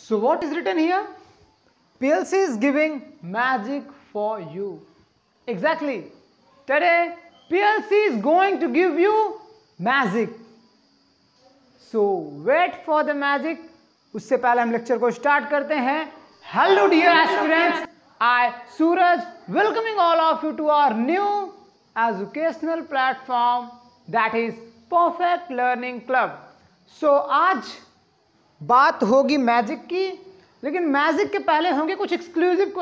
So what is written here? PLC is giving magic for you. Exactly. Today PLC is going to give you magic. So wait for the magic. उससे पहले हम lecture को start करते हैं. Hello dear aspirants, I Suraj welcoming all of you to our new educational platform that is Perfect Learning Club. So आज बात होगी magic की, लेकिन मैजिक के पहले होंगे कुछ एक्सक्लूसिव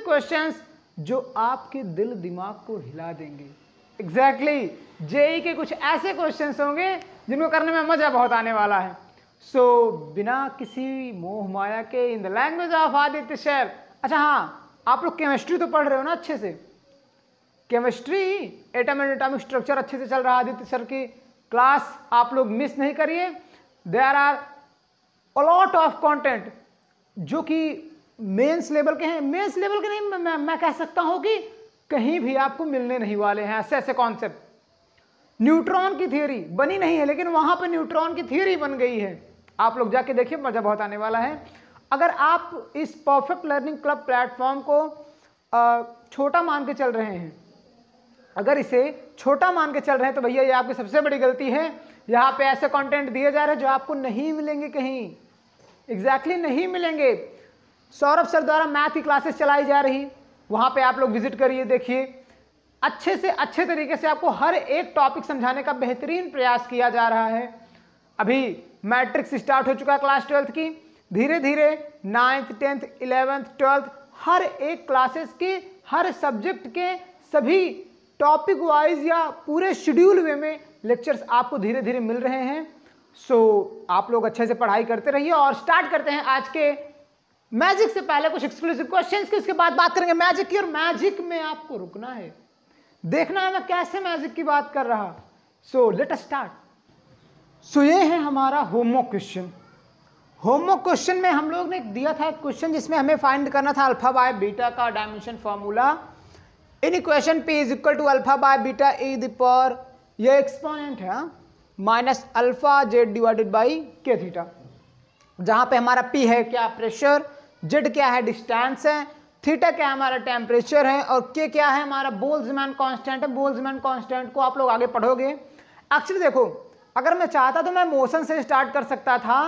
क्वेश्चंस जो आपके दिल दिमाग को हिला देंगे. एग्जैक्टली जेई के कुछ ऐसे क्वेश्चंस होंगे जिनको करने में मजा बहुत आने वाला है. सो बिना किसी मोह माया के in the language of Aditya sir. अच्छा हाँ, आप लोग केमिस्ट्री तो पढ़ रहे हो ना अच्छे से? Chemistry atom and atomic structure अच्छे से चल रहा है. आदित्य सर की क्लास आप लोग मिस नहीं करिए. There are a lot of content जो कि मेंस लेवल के हैं. मेंस लेवल के नहीं, मैं कह सकता हूं कि कहीं भी आपको मिलने नहीं वाले हैं ऐसे ऐसे कॉन्सेप्ट. न्यूट्रॉन की थियरी बनी नहीं है, लेकिन वहां पर न्यूट्रॉन की थियरी बन गई है. आप लोग जाके देखिए, मजा बहुत आने वाला है. अगर आप इस परफेक्ट लर्निंग क्लब प्लेटफॉर्म को छोटा मान के चल रहे हैं, अगर इसे छोटा मान के चल रहे हैं तो भैया ये आपकी सबसे बड़ी गलती है. यहाँ पे ऐसे कंटेंट दिए जा रहे हैं जो आपको नहीं मिलेंगे कहीं. एग्जैक्टली नहीं मिलेंगे. सौरभ सर द्वारा मैथ की क्लासेस चलाई जा रही, वहाँ पे आप लोग विजिट करिए, देखिए. अच्छे से अच्छे तरीके से आपको हर एक टॉपिक समझाने का बेहतरीन प्रयास किया जा रहा है. अभी मैट्रिक्स स्टार्ट हो चुका है क्लास 12th की. धीरे धीरे 9th 10th 11th 12th हर एक क्लासेस के हर सब्जेक्ट के सभी टॉपिक वाइज या पूरे शेड्यूल वे में लेक्चर्स आपको धीरे धीरे मिल रहे हैं. सो आप लोग अच्छे से पढ़ाई करते रहिए. और स्टार्ट करते हैं आज के मैजिक से पहले कुछ एक्सक्लूसिव क्वेश्चंस की, उसके बाद बात करेंगे मैजिक की. और मैजिक में आपको रुकना है, देखना है मैं कैसे मैजिक की बात कर रहा. So let us start. सो ये है हमारा होमवर्क क्वेश्चन. होमवर्क क्वेश्चन में हम लोग ने दिया था एक क्वेश्चन जिसमें हमें फाइंड करना था अल्फा बाय बीटा का dimension formula. In equation P is equal to alpha by beta e the power, ये एक्सपोनेंट है minus alpha z divided by k theta. जहां पे हमारा P है क्या, प्रेशर, Z क्या है, डिस्टेंस है, थीटा क्या है, हमारा टेम्परेचर है, और K क्या है, हमारा बोल्ट्जमैन कांस्टेंट है. बोल्ट्जमैन कांस्टेंट को आप लोग आगे पढ़ोगे. एक्चुअली देखो, अगर मैं चाहता तो मैं मोशन से स्टार्ट कर सकता था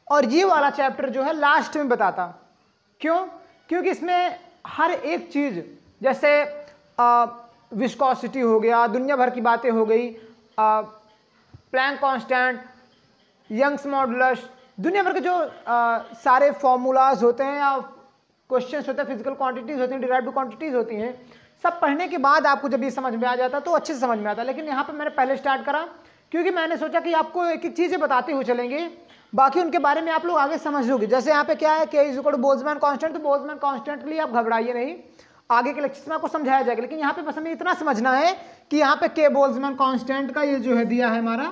और ये वाला चैप्टर जो है लास्ट में बताता. क्यों? क्योंकि इसमें हर एक चीज, जैसे विस्कोसिटी हो गया, दुनिया भर की बातें हो गई, प्लैंक कांस्टेंट, यंग्स मॉडुलस, दुनिया भर के जो सारे फॉर्मूलाज होते हैं या क्वेश्चंस होते हैं, फिजिकल क्वांटिटीज होती हैं, डिराइव्ड क्वांटिटीज होती हैं, सब पढ़ने के बाद आपको जब ये समझ में आ जाता तो अच्छे से समझ में आता. लेकिन यहाँ पे मैंने पहले स्टार्ट करा क्योंकि मैंने सोचा कि आपको एक एक चीज़ें बताते हुए चलेंगे, बाकी उनके बारे में आप लोग आगे समझ लोगे. जैसे यहाँ पे क्या है, K is equal to Boltzmann constant, तो बोल्ट्जमैन कांस्टेंट के लिए आप घबराइए नहीं, आगे के लेक्चर्स में आपको समझाया जाएगा. लेकिन यहाँ पे बस हमें इतना समझना है कि यहाँ पे K बोल्ट्जमैन कांस्टेंट का ये जो है दिया है हमारा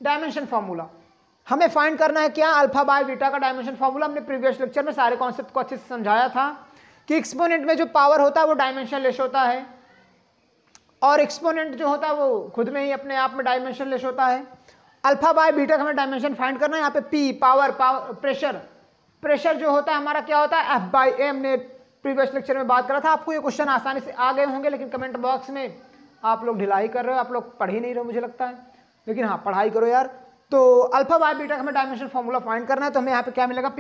डायमेंशन फॉर्मूला. हमें फाइंड करना है क्या, अल्फा बाय बीटा का डायमेंशन फॉर्मूला. हमने प्रीवियस लेक्चर में सारे कॉन्सेप्ट को अच्छे से समझाया था कि एक्सपोनेंट में जो पावर होता है वो डायमेंशन लेस होता है, और एक्सपोनेंट जो होता है वो खुद में ही अपने आप में डायमेंशन लेस होता है. अल्फा बाय बीटा का हमें डायमेंशन फाइंड करना है. यहाँ पे P पावर, प्रेशर जो होता है हमारा क्या होता है, F बाई ए. हमने प्रीवियस लेक्चर में बात करा था. आपको ये क्वेश्चन आसानी से आ गए होंगे, लेकिन कमेंट बॉक्स में आप लोग ढिलाई कर रहे हो, आप लोग पढ़ ही नहीं रहे हो मुझे लगता है. लेकिन हाँ, पढ़ाई करो यार. तो अल्फा बाय बीटा का हमें डायमेंशन फॉर्मूला फाइंड करना है. तो हमें यहाँ पे क्या मिलेगा,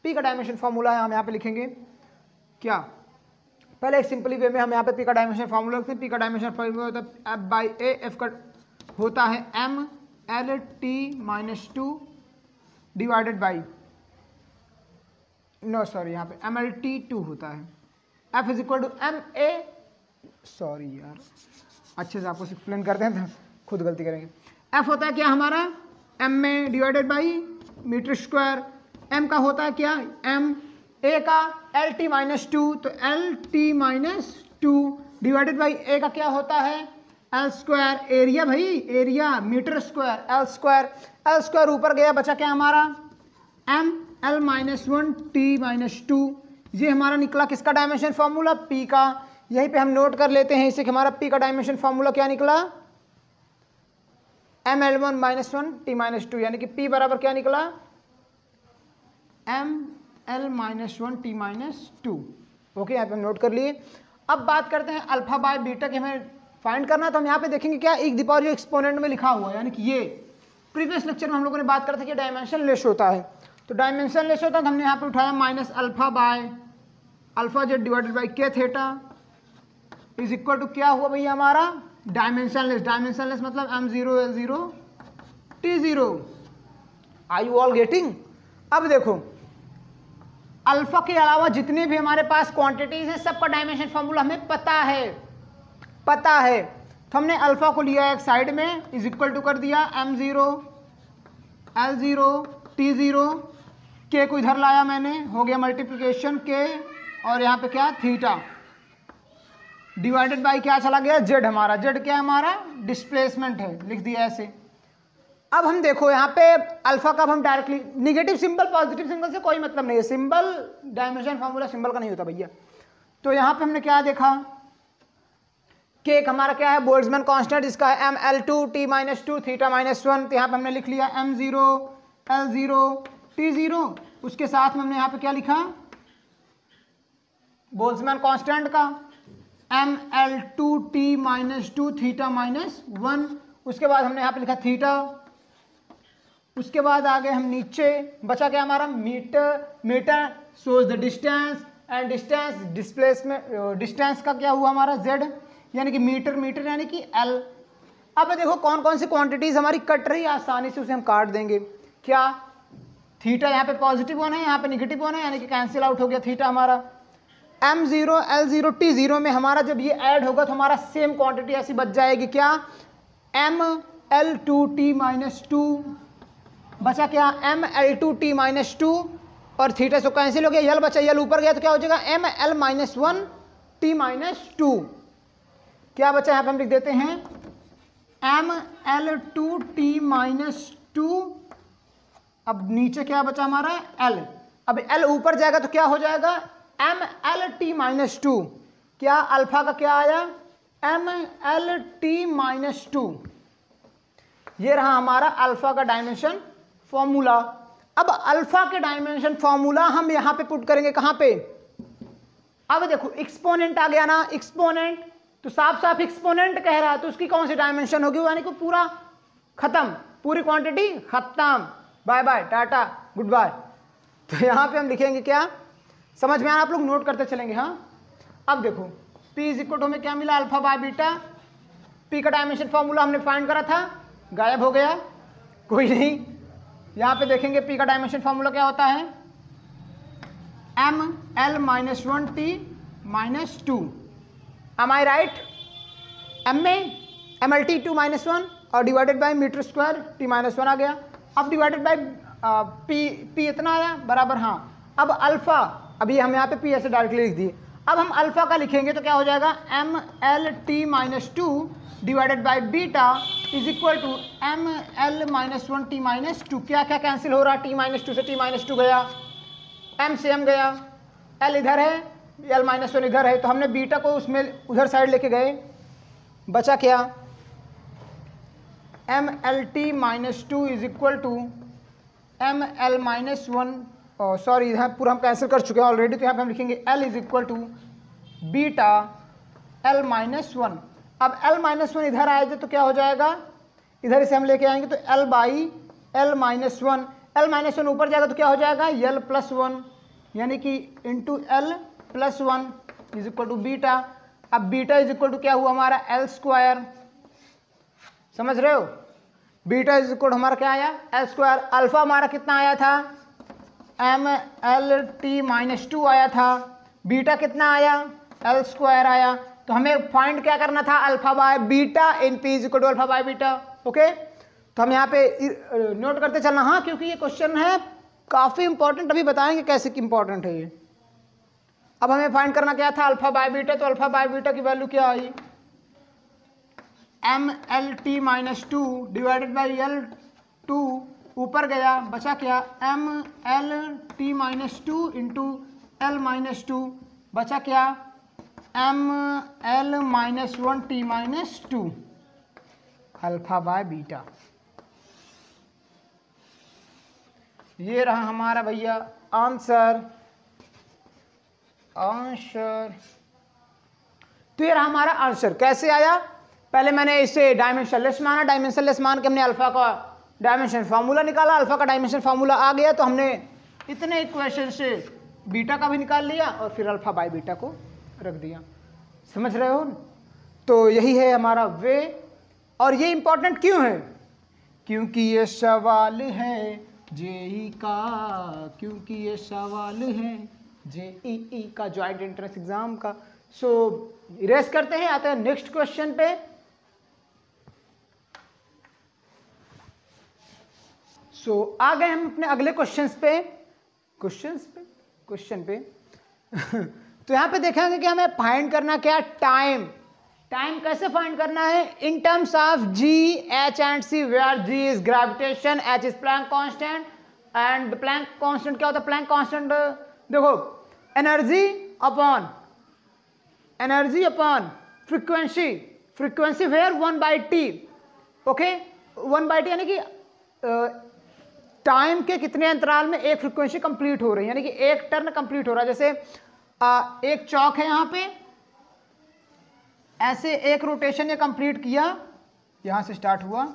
P का डायमेंशन फॉर्मूला है, हम यहाँ पे लिखेंगे क्या, पहले एक सिंपली वे में हम यहाँ पे P का डायमेंशन फॉर्मूला लिखते हैं. P का डायमेंशन फॉर्मूला होता है F बाई ए. F का होता है M L T minus 2 divided by, no sorry, यहाँ पे MLT2 होता है. F is equal to MA, sorry यार, अच्छे से आपको एक्सप्लेन करते हैं तो खुद गलती करेंगे. F होता है क्या हमारा, MA divided by metre square. M का होता है क्या, M, A का LT माइनस 2, तो LT minus 2 divided by A का क्या होता है, L स्क्वायर. एरिया भाई, area metre square, L square. L square ऊपर गया, बचा क्या हमारा, M L minus 1 T minus 2. ये हमारा निकला किसका डायमेंशन फॉर्मूला, P का. यहीं पे हम नोट कर लेते हैं इसे कि हमारा P का डायमेंशन फॉर्मूला क्या निकला, ML1 -1 t-2, यानी कि P बराबर क्या निकला, ML-1 t-2। ओके, यहाँ पे हम नोट कर लिए। अब बात करते हैं अल्फा बाय बीटा की हमें फाइंड करना है। तो हम यहाँ पे देखेंगे क्या एक दी पावर जो एक्सपोनेंट में लिखा हुआ है, यानी कि ये प्रीवियस लेक्चर में हम लोगों ने बात करा था कि डायमेंशन लेस होता है। तो डायमेंशन लेस होता है तो हमने यहाँ पे उठाया minus alpha by alpha z divided by k theta is equal to क्या हुआ भैया हमारा डायमेंशन लेस। डायमेंशन लेस मतलब M0 L0 T0। Are you all getting? अब देखो अल्फा के अलावा जितने भी हमारे पास क्वांटिटीज हैं सबका डायमेंशन फॉर्मूला हमें पता है। तो हमने अल्फा को लिया एक साइड में, इज इक्वल टू कर दिया M0 L0 T0, के को इधर लाया मैंने, हो गया मल्टीप्लिकेशन के, और यहाँ पे क्या थीटा डिवाइडेड बाई क्या चला गया जेड। हमारा जेड क्या है, हमारा डिस्प्लेसमेंट है, लिख दिया ऐसे। अब हम देखो यहाँ पे अल्फा का हम directly negative symbol positive symbol से कोई मतलब नहीं है, सिंबल डायमेंशन फॉर्मूला सिंबल का नहीं होता भैया। तो यहाँ पे हमने क्या देखा, के हमारा क्या है बोल्ट्जमैन कांस्टेंट, इसका है ML2 t-2 थीटा -1। तो यहाँ पे हमने लिख लिया M0 L0 T0, उसके साथ में हमने यहाँ पे क्या लिखा बोल्ट्जमैन कांस्टेंट का ML2 t-2 थीटा -1। उसके बाद हमने यहाँ पे लिखा थीटा। उसके बाद आ गए हम नीचे, बचा क्या हमारा metre shows the distance and distance displacement, distance का क्या हुआ हमारा z, यानी कि मीटर यानी कि L। अब देखो कौन कौन सी क्वांटिटीज हमारी कट रही है, आसानी से उसे हम काट देंगे। क्या थीटा यहाँ पे पॉजिटिव वन है, यहाँ पे निगेटिव वन है, यानी कि कैंसिल आउट हो गया थीटा हमारा। M0 L0 T0 में हमारा जब ये ऐड होगा तो हमारा सेम क्वांटिटी ऐसी बच जाएगी, क्या ML2 t-2, बचा क्या ML2 t-2, और थीटा से कैंसिल हो गया, यल बचा, यल ऊपर गया तो क्या हो जाएगा ML-1 t-2। क्या बचा यहाँ पे हम लिख देते हैं ML2 t-2। अब नीचे क्या बचा हमारा L, अब L ऊपर जाएगा तो क्या हो जाएगा ML-2। क्या अल्फा का क्या आया ML-2। ये रहा हमारा अल्फा का डायमेंशन फॉर्मूला। अब अल्फा के डायमेंशन फॉर्मूला हम यहां पे पुट करेंगे कहां पे, अब देखो एक्सपोनेंट आ गया ना, एक्सपोनेंट तो साफ साफ एक्सपोनेंट कह रहा है तो उसकी कौन सी डायमेंशन होगी, यानी कि पूरा खत्म, पूरी क्वांटिटी खत्म, bye bye tata goodbye. तो यहां पे हम लिखेंगे क्या, समझ में आया आप लोग, नोट करते चलेंगे। हाँ अब देखो P इज इक्वल टू हमें क्या मिला अल्फा बाय बीटा, P का डायमेंशन फॉर्मूला हमने फाइंड करा था, गायब हो गया, कोई नहीं। यहाँ पे देखेंगे P का डायमेंशन फॉर्मूला क्या होता है ML-1 t-2। एम आई राइट, M में ML-2 -1 और divided by metre square t-1 आ गया। अब डिवाइडेड बाय P इतना आया बराबर, हाँ। अब अल्फा, अभी हम यहाँ पे P ऐसे डायरेक्टली लिख दिए। अब हम अल्फा का लिखेंगे तो क्या हो जाएगा ML-2 divided by beta is equal to ML-1 t-2। क्या क्या कैंसिल हो रहा है, t-2 से t-2 गया, M से M गया, L इधर है, L-1 इधर है, तो हमने बीटा को उसमें उधर साइड लेके गए, बचा क्या ML-2 is equal to ML-1, sorry यहाँ पूरा हम कैंसिल कर चुके हैं ऑलरेडी, तो यहाँ पे हम लिखेंगे L is equal to beta L-1। अब L-1 इधर आए तो क्या हो जाएगा, इधर से हम लेके आएंगे तो L बाई L-1, L-1 ऊपर जाएगा तो क्या हो जाएगा L+1, यानी कि into L+1 is equal to beta. अब बीटा इज इक्वल टू क्या हुआ हमारा L², समझ रहे हो, बीटा इज इक्वल हमारा क्या आया L²। अल्फा हमारा कितना आया था ML-2 आया था, बीटा कितना आया L² आया। तो हमें फाइंड क्या करना था alpha by beta in P is equal to alpha by beta. Okay, तो हम यहाँ पे नोट करते चलना, हाँ, क्योंकि ये क्वेश्चन है काफ़ी इंपॉर्टेंट, अभी बताएंगे कैसे इंपॉर्टेंट है ये। अब हमें फाइंड करना क्या था अल्फा बाय बीटा, तो अल्फा बाय बीटा की वैल्यू क्या आई ML-2 डिवाइडेड बाई L2, ऊपर गया, बचा क्या ML-2 इंटू L-2, बचा क्या ML-1 t-2 alpha by beta. ये रहा हमारा भैया आंसर। तो ये रहा हमारा आंसर। कैसे आया? पहले मैंने इसे डायमेंशनलेस माना, डायमेंशनलेस मान के हमने अल्फा का डायमेंशन फार्मूला निकाला, अल्फा का डायमेंशन फार्मूला आ गया तो हमने इतने इक्वेशन से बीटा का भी निकाल लिया और फिर अल्फा बाई बीटा को रख दिया। समझ रहे हो? तो यही है हमारा वे। और ये इंपॉर्टेंट क्यों है? क्योंकि ये सवाल है जेई का, क्योंकि ये सवाल है जेईई का, ज्वाइंट एंट्रेंस एग्जाम का। सो इरेज करते हैं, आते हैं नेक्स्ट क्वेश्चन पे। सो आ गए हम अपने अगले क्वेश्चन पे। तो यहां पे देखेंगे कि हमें फाइंड करना क्या, टाइम। टाइम कैसे फाइंड करना है? In terms of G, H and C, where G is gravitation, H is Planck constant and Planck constant क्या होता है? प्लैंक कांस्टेंट देखो, energy upon frequency where 1/t। Okay, 1/t यानी कि टाइम के कितने अंतराल में एक फ्रीक्वेंसी कंप्लीट हो रही है, यानी कि एक टर्न कंप्लीट हो रहा है। जैसे एक चौक है यहां पे, ऐसे एक रोटेशन ये कंप्लीट किया, यहां से स्टार्ट हुआ,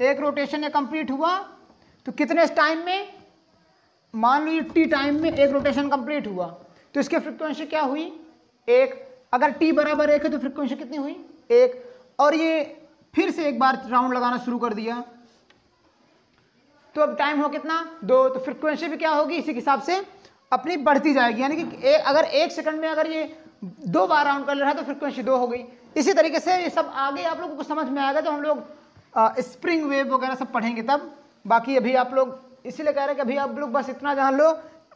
एक रोटेशन ये कंप्लीट हुआ तो कितने टाइम में? मान लो ये t टाइम में एक रोटेशन कंप्लीट हुआ तो इसकी फ्रीक्वेंसी क्या हुई? 1। अगर t बराबर 1 है तो फ्रीक्वेंसी कितनी हुई? 1। और ये फिर से एक बार राउंड लगाना शुरू कर दिया तो अब टाइम हो कितना? 2। तो फ्रीक्वेंसी भी क्या होगी? इसी के हिसाब से अपनी बढ़ती जाएगी, यानी कि अगर 1 सेकंड में अगर ये 2 बार राउंड कर ले रहा है तो फ्रीक्वेंसी 2 हो गई। इसी तरीके से ये सब आगे आप लोगों को समझ में आएगा, तो हम लोग स्प्रिंग वेव वगैरह सब पढ़ेंगे तब। बाकी अभी आप लोग इसीलिए कह रहे हैं कि अभी आप लोग बस इतना जान लो।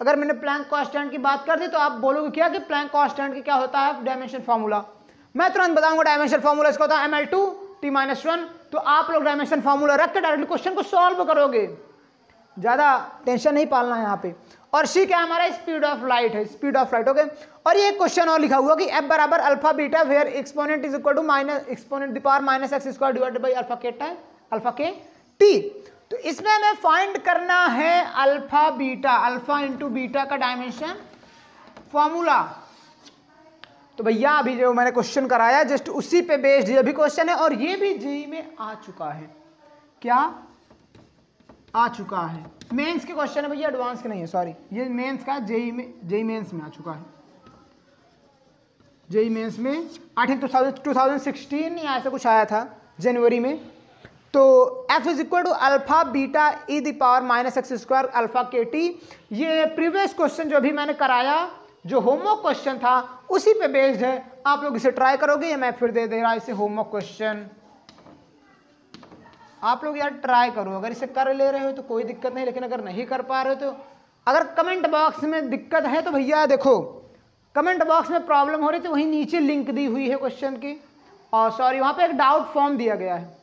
अगर मैंने प्लैंक कांस्टेंट की बात कर दी तो आप बोलोगे क्या कि प्लैंक कांस्टेंट की क्या होता है? Dimension formula. मैं तुरंत बताऊंगा डायमेंशन फार्मूला इसका होता है ml2 t-1। तो आप लोग डायमेंशन फार्मूला रख के डायरेक्टली क्वेश्चन को सॉल्व करोगे, ज्यादा टेंशन नहीं पालना है यहाँ पे। और सी क्या हमारा? स्पीड ऑफ लाइट है, स्पीड ऑफ लाइट। ओके, और ये क्वेश्चन और लिखा हुआ कि f बराबर alpha beta where exponent is equal to minus exponent the power minus x square divided by alpha k t। तो इसमें हमें फाइंड करना है alpha beta, alpha into beta का डायमेंशन फॉर्मूला। तो भैया अभी जो मैंने क्वेश्चन कराया जस्ट उसी पे बेस्ड ये भी क्वेश्चन है, और ये भी जेई में आ चुका है। क्या आ चुका है? मेंस के क्वेश्चन है भैया, एडवांस के नहीं है, सॉरी। ये मेंस का जेई मेंस में आ चुका है। जेई मेंस में आई थिंक 2016 या ऐसा कुछ आया था जनवरी में। तो f is equal to alpha beta e the power minus x square alpha k t. ये प्रीवियस क्वेश्चन जो अभी मैंने कराया, जो होमवर्क क्वेश्चन था, उसी पे बेस्ड है। आप लोग इसे ट्राई करोगे या मैं फिर दे रहा इसे होमवर्क क्वेश्चन? आप लोग यार ट्राई करो। अगर इसे कर ले रहे हो तो कोई दिक्कत नहीं, लेकिन अगर नहीं कर पा रहे हो तो अगर कमेंट बॉक्स में दिक्कत है तो भैया देखो, कमेंट बॉक्स में प्रॉब्लम हो रही तो वहीं नीचे लिंक दी हुई है क्वेश्चन की, और सॉरी वहाँ पे एक डाउट फॉर्म दिया गया है,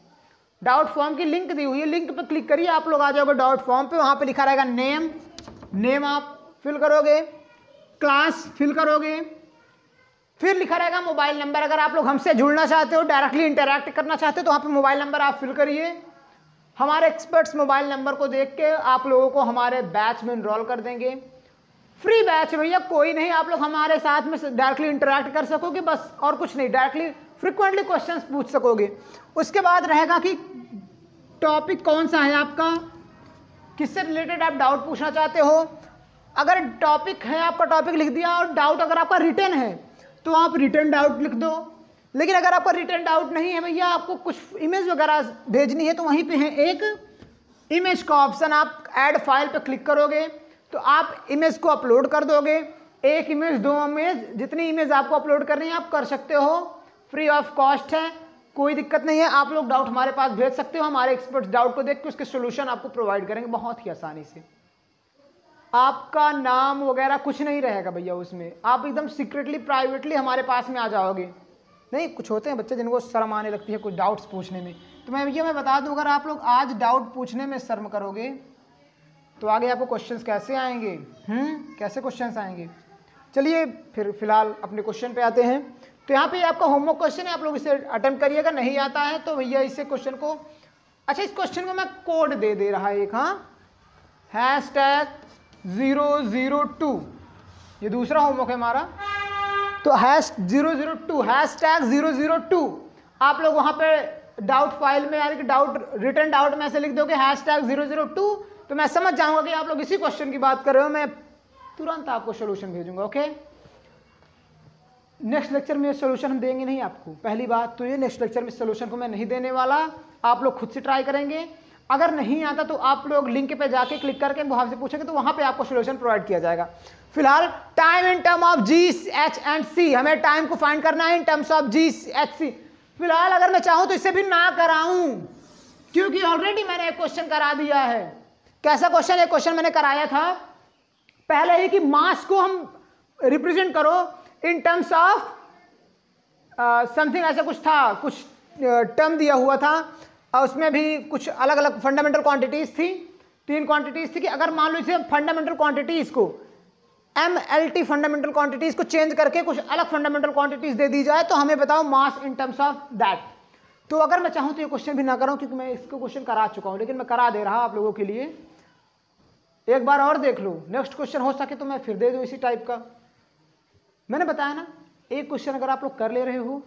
डाउट फॉर्म की लिंक दी हुई है। लिंक पे क्लिक करिए, आप लोग आ जाओगे डाउट फॉर्म पे। वहाँ पे लिखा रहेगा नेम आप फिल करोगे, क्लास फिल करोगे, फिर लिखा रहेगा मोबाइल नंबर। अगर आप लोग हमसे जुड़ना चाहते हो, डायरेक्टली इंटरैक्ट करना चाहते हो तो वहाँ पे मोबाइल नंबर आप फिल करिए। हमारे एक्सपर्ट्स मोबाइल नंबर को देख के आप लोगों को हमारे बैच में इनरोल कर देंगे। फ्री बैच भैया, कोई नहीं, आप लोग हमारे साथ में डायरेक्टली इंटरैक्ट कर सकोगे बस, और कुछ नहीं। डायरेक्टली फ्रिक्वेंटली क्वेश्चंस पूछ सकोगे। उसके बाद रहेगा कि टॉपिक कौन सा है आपका, किससे रिलेटेड आप डाउट पूछना चाहते हो। अगर टॉपिक है आपका, टॉपिक लिख दिया, और डाउट अगर आपका रिटर्न है तो आप रिटर्न डाउट लिख दो। लेकिन अगर आपका रिटर्न डाउट नहीं है भैया, आपको कुछ इमेज वगैरह भेजनी है, तो वहीं पे है एक इमेज का ऑप्शन, आप ऐड फाइल पे क्लिक करोगे तो आप इमेज को अपलोड कर दोगे। एक इमेज, 2 इमेज, जितनी इमेज आपको अपलोड करनी है आप कर सकते हो, फ्री ऑफ कॉस्ट है, कोई दिक्कत नहीं है। आप लोग डाउट हमारे पास भेज सकते हो, हमारे एक्सपर्ट्स डाउट को देख के उसके सोल्यूशन आपको प्रोवाइड करेंगे बहुत ही आसानी से। आपका नाम वगैरह कुछ नहीं रहेगा भैया उसमें, आप एकदम सीक्रेटली प्राइवेटली हमारे पास में आ जाओगे। नहीं, कुछ होते हैं बच्चे जिनको शर्म आने लगती है कुछ डाउट्स पूछने में, तो मैं बता दूं, अगर आप लोग आज डाउट पूछने में शर्म करोगे तो आगे आपको क्वेश्चंस कैसे आएंगे? कैसे क्वेश्चंस आएंगे? चलिए फिर फिलहाल अपने क्वेश्चन पे आते हैं। तो यहाँ पे आपका होमवर्क क्वेश्चन है, आप लोग इसे अटेम्प्ट करिएगा। नहीं आता है तो भैया इसे क्वेश्चन को, अच्छा इस क्वेश्चन को मैं कोड दे रहा है एक, हाँ #002, ये दूसरा होमवर्क है हमारा। तो #002 #002 आप लोग वहाँ पे डाउट फाइल में यानी कि डाउट रिटर्न डाउट में ऐसे लिख दोगे #002, तो मैं समझ जाऊंगा कि आप लोग इसी क्वेश्चन की बात कर रहे हो, मैं तुरंत आपको सोल्यूशन भेजूंगा। ओके, नेक्स्ट लेक्चर में सोल्यूशन हम देंगे नहीं आपको, पहली बात तो ये, नेक्स्ट लेक्चर में सोल्यूशन को मैं नहीं देने वाला, आप लोग खुद से ट्राई करेंगे। अगर नहीं आता तो आप लोग लिंक पे जाके क्लिक करके वहां से पूछेंगे तो वहां पे आपको सोल्यूशन प्रोवाइड किया जाएगा। फिलहाल time in term of G, H and C, हमें टाइम को फाइंड करना है in terms of G, H, C। फिलहाल अगर मैं चाहूं तो इसे भी ना कराऊं, क्योंकि ऑलरेडी मैंने एक क्वेश्चन करा दिया है। कैसा क्वेश्चन? एक क्वेश्चन मैंने कराया था पहले ही कि मास को हम रिप्रेजेंट करो इन टर्म्स ऑफ समथिंग, ऐसा कुछ था, कुछ टर्म दिया हुआ था और उसमें भी कुछ अलग अलग फंडामेंटल क्वांटिटीज थी, 3 क्वांटिटीज थी कि अगर मान लो इसे फंडामेंटल क्वांटिटीज को MLT फंडामेंटल क्वांटिटीज को चेंज करके कुछ अलग फंडामेंटल क्वांटिटीज दे दी जाए तो हमें बताओ मास इन टर्म्स ऑफ दैट। तो अगर मैं चाहूं तो ये क्वेश्चन भी ना कराऊं, क्योंकि मैं इसको क्वेश्चन करा चुका हूं, लेकिन मैं करा दे रहा आप लोगों के लिए। एक बार और देख लो, नेक्स्ट क्वेश्चन हो सके तो मैं फिर दे दूं इसी टाइप का। मैंने बताया ना, एक क्वेश्चन अगर आप लोग कर ले रहे हो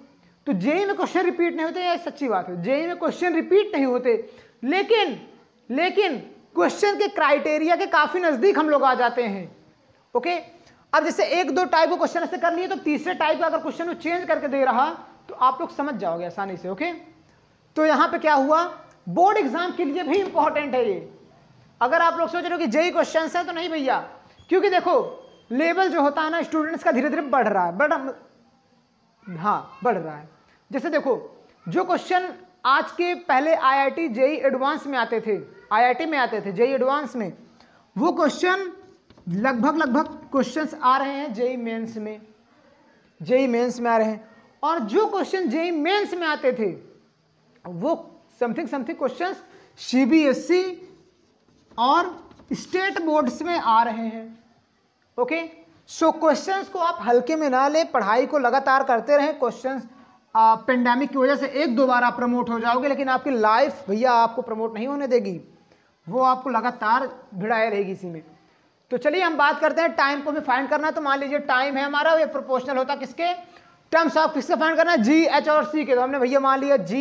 तो जेईई में क्वेश्चन रिपीट नहीं होते, ये सच्ची बात है, जेईई में क्वेश्चन रिपीट नहीं होते, लेकिन क्वेश्चन के क्राइटेरिया के काफी नजदीक हम लोग आ जाते हैं। ओके, अब जैसे 1-2 टाइप के क्वेश्चन ऐसे कर लिए तो तीसरे टाइप का अगर क्वेश्चन को चेंज करके दे रहा तो आप लोग समझ जाओगे आसानी से। ओके, तो यहां पे क्या हुआ, बोर्ड एग्जाम के लिए भी इंपॉर्टेंट है ये। अगर आप लोग सोच रहे हो कि जेईई क्वेश्चन है, तो नहीं भैया, क्योंकि देखो लेवल जो होता है ना स्टूडेंट्स का धीरे धीरे बढ़ रहा है, बढ़ रहा है। जैसे देखो जो क्वेश्चन आज के पहले IIT जेईई एडवांस में आते थे, IIT में आते थे जेईई एडवांस में, वो क्वेश्चन लगभग क्वेश्चंस आ रहे हैं जेईई मेंस में, जेईई मेंस में आ रहे हैं। और जो क्वेश्चन जेईई मेंस में आते थे वो समथिंग क्वेश्चंस CBSE और स्टेट बोर्ड्स में आ रहे हैं। ओके, सो क्वेश्चंस को आप हल्के में ना ले, पढ़ाई को लगातार करते रहें। क्वेश्चंस पेंडेमिक की वजह से 1-2 बार आप प्रमोट हो जाओगे, लेकिन आपकी लाइफ भैया आपको प्रमोट नहीं होने देगी, वो आपको लगातार भिड़ाए रहेगी इसी में। तो चलिए हम बात करते हैं टाइम को भी फाइंड करना है। तो मान लीजिए टाइम है हमारा, ये प्रोपोर्शनल होता किसके, टर्म्स ऑफ किसका फाइंड करना है, G, H और C के। तो हमने भैया मान लिया G,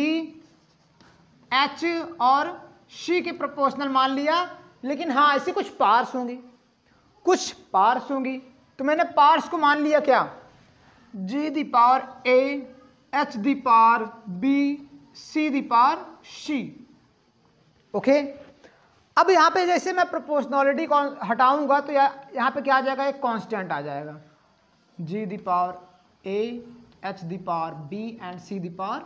H और C के प्रोपोर्शनल मान लिया, लेकिन हाँ ऐसे कुछ पार्स होंगी, तो मैंने पार्स को मान लिया क्या, G the power A, H the power B, C the power C। Okay, अब यहाँ पे जैसे मैं प्रोपोर्शनलिटी को हटाऊंगा तो यहाँ पे क्या आ जाएगा, एक कांस्टेंट आ जाएगा, G the power A, H the power B and C the power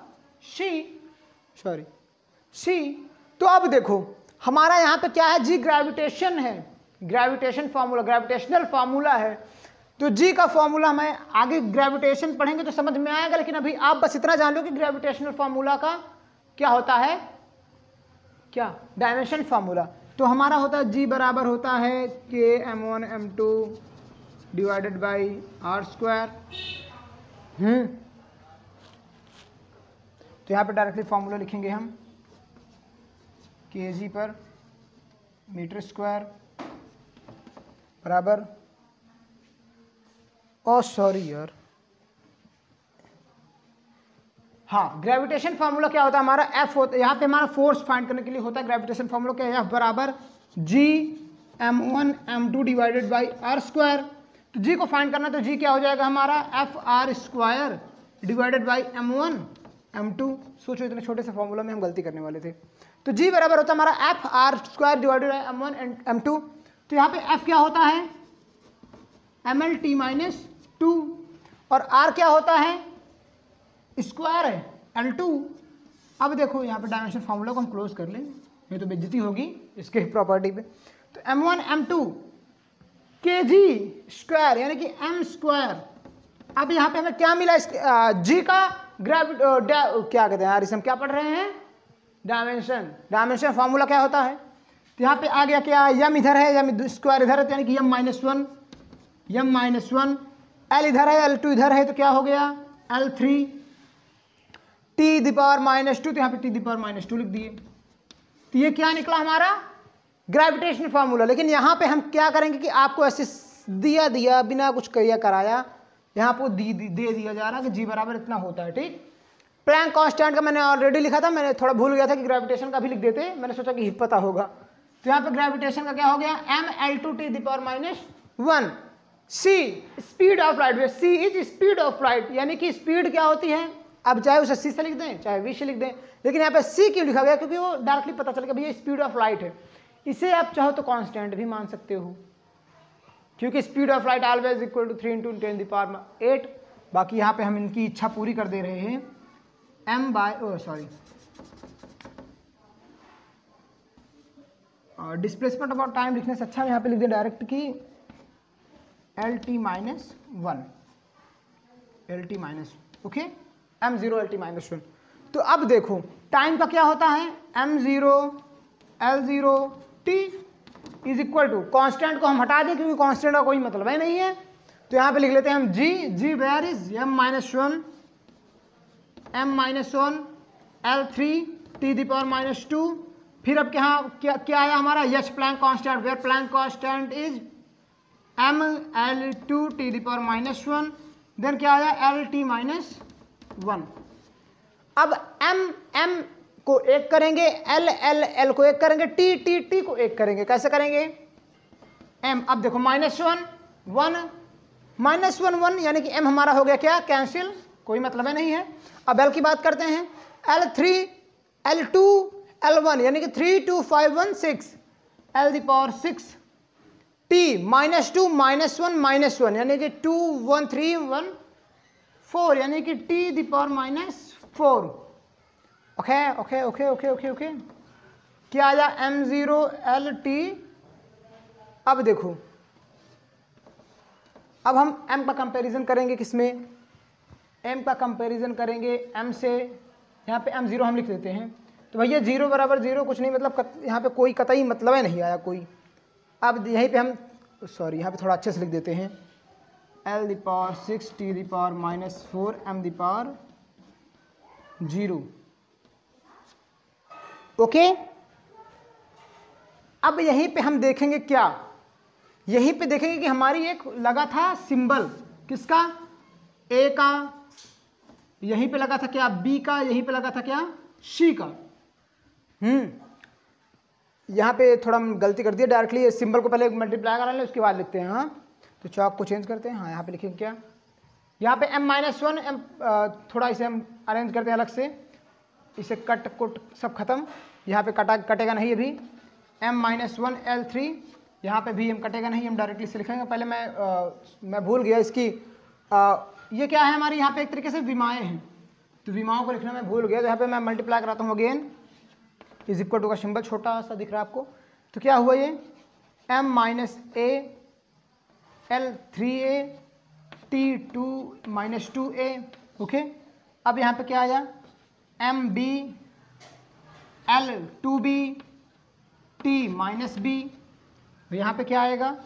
C। तो अब देखो हमारा यहाँ पे क्या है, G ग्रेविटेशन है, ग्रेविटेशनल फार्मूला है। तो G का फॉर्मूला हमें आगे ग्रेविटेशन पढ़ेंगे तो समझ में आएगा, लेकिन अभी आप बस इतना जान लो कि ग्रेविटेशनल फार्मूला का क्या होता है, क्या डायमेंशन फार्मूला। तो हमारा होता है G बराबर होता है Km1 m2 divided by r²। तो यहाँ पे डायरेक्टली फॉर्मूला लिखेंगे हम, kg पर मीटर स्क्वायर बराबर, सॉरी यार, हाँ ग्रेविटेशन फार्मूला क्या होता है हमारा, F होता है, यहाँ पे हमारा फोर्स फाइंड करने के लिए होता है ग्रेविटेशन फार्मूला क्या है, F बराबर Gm1 m2 divided by r²। तो G को फाइंड करना, तो G क्या हो जाएगा हमारा, FR² divided by m1 m2। सोचो इतने छोटे से फॉर्मूला में हम गलती करने वाले थे। तो G बराबर होता है हमारा FR² divided by m1 m2। तो यहाँ पे F क्या होता है, MLT-2 और R क्या होता है, स्क्वायर है L2। अब देखो यहाँ पे डायमेंशन फार्मूला को हम क्लोज कर लें, ये तो बेइज्जती होगी इसके प्रॉपर्टी पे। तो m1 m2 kg² यानी कि m²। अब यहाँ पे हमें क्या मिला, इसके G का क्या कहते हैं यार, इसे हम क्या पढ़ रहे हैं, डायमेंशन फार्मूला क्या होता है। तो यहाँ पे आ गया क्या, m इधर है, m² इधर है, यानी कि m-1, L इधर है, L2 इधर है, तो क्या हो गया L3, T⁻², तो यहाँ पे T⁻² लिख दिए। तो ये क्या निकला हमारा, ग्रेविटेशनल फार्मूला। लेकिन यहाँ पे हम क्या करेंगे कि आपको ऐसे दिया बिना कुछ किया कराया, यहाँ पर दे दिया जा रहा है कि जी बराबर इतना होता है, ठीक। प्लैंक कांस्टेंट का मैंने ऑलरेडी लिखा था, मैंने थोड़ा भूल गया था कि ग्रेविटेशन का भी लिख देते, मैंने सोचा कि पता होगा। तो यहाँ पे ग्रेविटेशन का क्या हो गया, mL2T⁻⁻1। c speed of light, c is speed of light, यानी कि स्पीड क्या होती है, अब चाहे उसे c से लिख दें चाहे v से लिख दें, लेकिन यहाँ पे c क्यों लिखा गया, क्योंकि वो डायरेक्टली पता चलेगा भैया स्पीड ऑफ लाइट है। इसे आप चाहो तो कांस्टेंट भी मान सकते हो, क्योंकि speed of light always equal to 3 × 10⁸। बाकी यहाँ पे हम इनकी इच्छा पूरी कर दे रहे हैं, डिस्प्लेसमेंट ऑफ टाइम लिखने से अच्छा हम यहाँ पे लिख दें डायरेक्ट कि LT-1, ओके, m0 LT-1। तो अब देखो टाइम का क्या होता है, m0 L0 t is equal to, constant को हम हटा दें क्योंकि कॉन्स्टेंट का कोई मतलब ही नहीं है, तो यहाँ पे लिख लेते हैं हम g where is m-1 L3T⁻²। फिर अब क्या आया हमारा, h Planck constant, where Planck constant is mL2T⁻⁻1। Then क्या आया LT-1। अब m को एक करेंगे, l को एक करेंगे, t को एक करेंगे। कैसे करेंगे, m, अब देखो -1 यानी कि m हमारा हो गया क्या, कैंसिल, कोई मतलब नहीं है। अब l की बात करते हैं, L3 L2 L1 यानी कि 3 2 5 1 6 L⁻⁶ t -2 -1 यानी कि 2 1 3 1 4 यानी कि T⁻⁴। ओके। क्या आया m0 LT। अब देखो, अब हम m का कंपैरिजन करेंगे किसमें, m का कंपैरिजन करेंगे m से, यहाँ पे m0 हम लिख देते हैं। तो भैया 0 बराबर 0 कुछ नहीं, मतलब यहाँ पे कोई कतई मतलब है नहीं आया कोई। अब यहीं पे हम यहाँ पे थोड़ा अच्छे से लिख देते हैं, L⁻⁶ T⁻⁻4 m⁻0, ओके। अब यहीं पे हम देखेंगे क्या, यहीं पे देखेंगे कि हमारी एक लगा था सिंबल, किसका, A का, यहीं पे लगा था क्या B का, यहीं पे लगा था क्या C का। यहाँ पे थोड़ा हम गलती कर दिए, डायरेक्टली सिंबल को पहले मल्टीप्लाई करा लें उसके बाद लिखते हैं। हाँ तो चौक को चेंज करते हैं, हाँ यहाँ पे लिखेंगे क्या, यहाँ पे m-1 m, थोड़ा इसे हम अरेंज करते हैं अलग से, इसे कट कुट सब खत्म, यहाँ पे कटेगा नहीं अभी, m-1 L3, यहाँ पे भी हम कटेगा नहीं, हम डायरेक्टली से लिखेंगे। पहले मैं भूल गया इसकी, ये क्या है हमारी यहाँ पे एक तरीके से विमाएँ हैं, तो विमाओं को लिखना मैं भूल गया, तो यहाँ पे मैं मल्टीप्लाई कराता हूँ अगेन, इज इक्वल टू का सिंबल छोटा सा दिख रहा है आपको, तो क्या हुआ ये m-a L3a T2-2a, ओके। अब यहाँ पे क्या आया mb L2b T-b, यहाँ पे क्या आएगा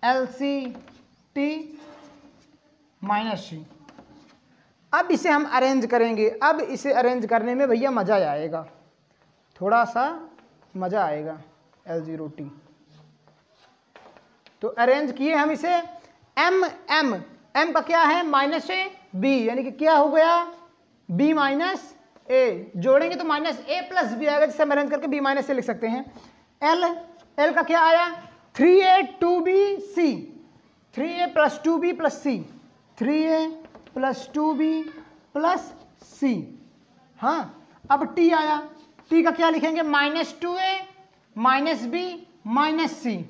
LC T-c। अब इसे हम अरेंज करेंगे, अब इसे अरेंज करने में भैया मज़ा आएगा, थोड़ा सा मज़ा आएगा। L0T तो अरेंज किए हम इसे, m का क्या है -a b, यानी कि क्या हो गया b -a, जोड़ेंगे तो -a + b आएगा, जिसे हम अरेंज करके b - a लिख सकते हैं। l का क्या आया 3a 2b c, 3a + 2b + c, 3a + 2b + c। हाँ अब t आया, t का क्या लिखेंगे -2a -b -c,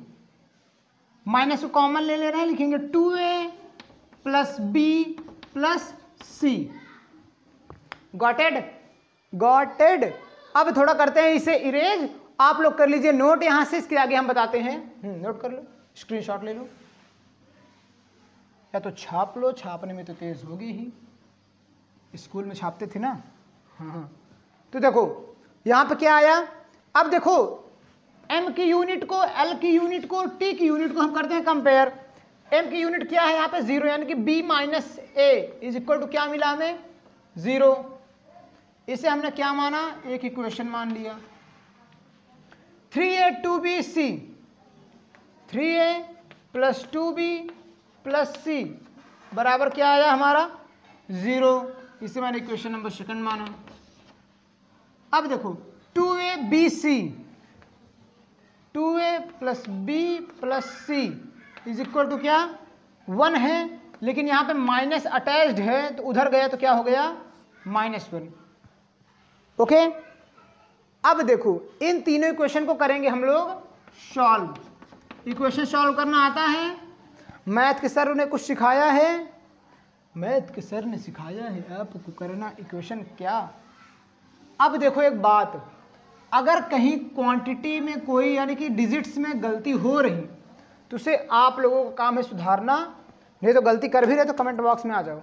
माइनस को कॉमन ले रहे हैं, लिखेंगे 2a + b + c। Got it. अब थोड़ा करते हैं इसे इरेज, आप लोग कर लीजिए नोट यहां से, इसके आगे हम बताते हैं। नोट कर लो, स्क्रीनशॉट ले लो, या तो छाप लो, छापने में तो तेज होगी ही, स्कूल में छापते थे ना। हाँ तो देखो यहाँ पे क्या आया, अब देखो m की यूनिट को, l की यूनिट को, t की यूनिट को हम करते हैं कंपेयर। m की यूनिट क्या है यहाँ पे 0, यानी कि b - a is equal to क्या मिला हमें 0। इसे हमने क्या माना, एक इक्वेशन मान लिया। 3a 2bc, 3a plus 2b plus c बराबर क्या आया हमारा 0। इसे मैंने इक्वेशन नंबर सेकंड माना। अब देखो 2a bc, 2a plus b plus c is equal to क्या 1 है, लेकिन यहाँ पे माइनस अटैच्ड है तो उधर गया तो क्या हो गया -1। ओके, अब देखो इन तीनों इक्वेशन को करेंगे हम लोग सॉल्व। इक्वेशन सॉल्व करना आता है, मैथ के सर ने कुछ सिखाया है, मैथ के सर ने सिखाया है आपको करना इक्वेशन क्या। अब देखो एक बात, अगर कहीं क्वांटिटी में कोई यानी कि डिजिट्स में गलती हो रही तो उसे आप लोगों का काम है सुधारना, नहीं तो गलती कर भी रहे तो कमेंट बॉक्स में आ जाओ।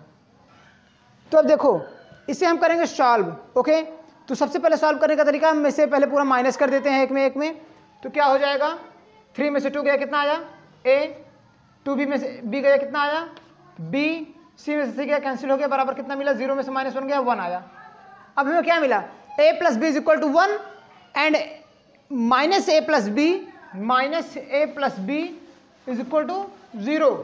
तो अब देखो इसे हम करेंगे सॉल्व। ओके, तो सबसे पहले सॉल्व करने का तरीका हम इसे पहले पूरा माइनस कर देते हैं एक में। तो क्या हो जाएगा 3 में से 2 गया कितना आया a, 2b में से b गया कितना आया b, c में से c गया कैंसिल हो गया, बराबर कितना मिला 0 में से -1 गया 1 आया। अब हमें क्या मिला a plus B is equal to 1 and minus a plus B is equal to 0।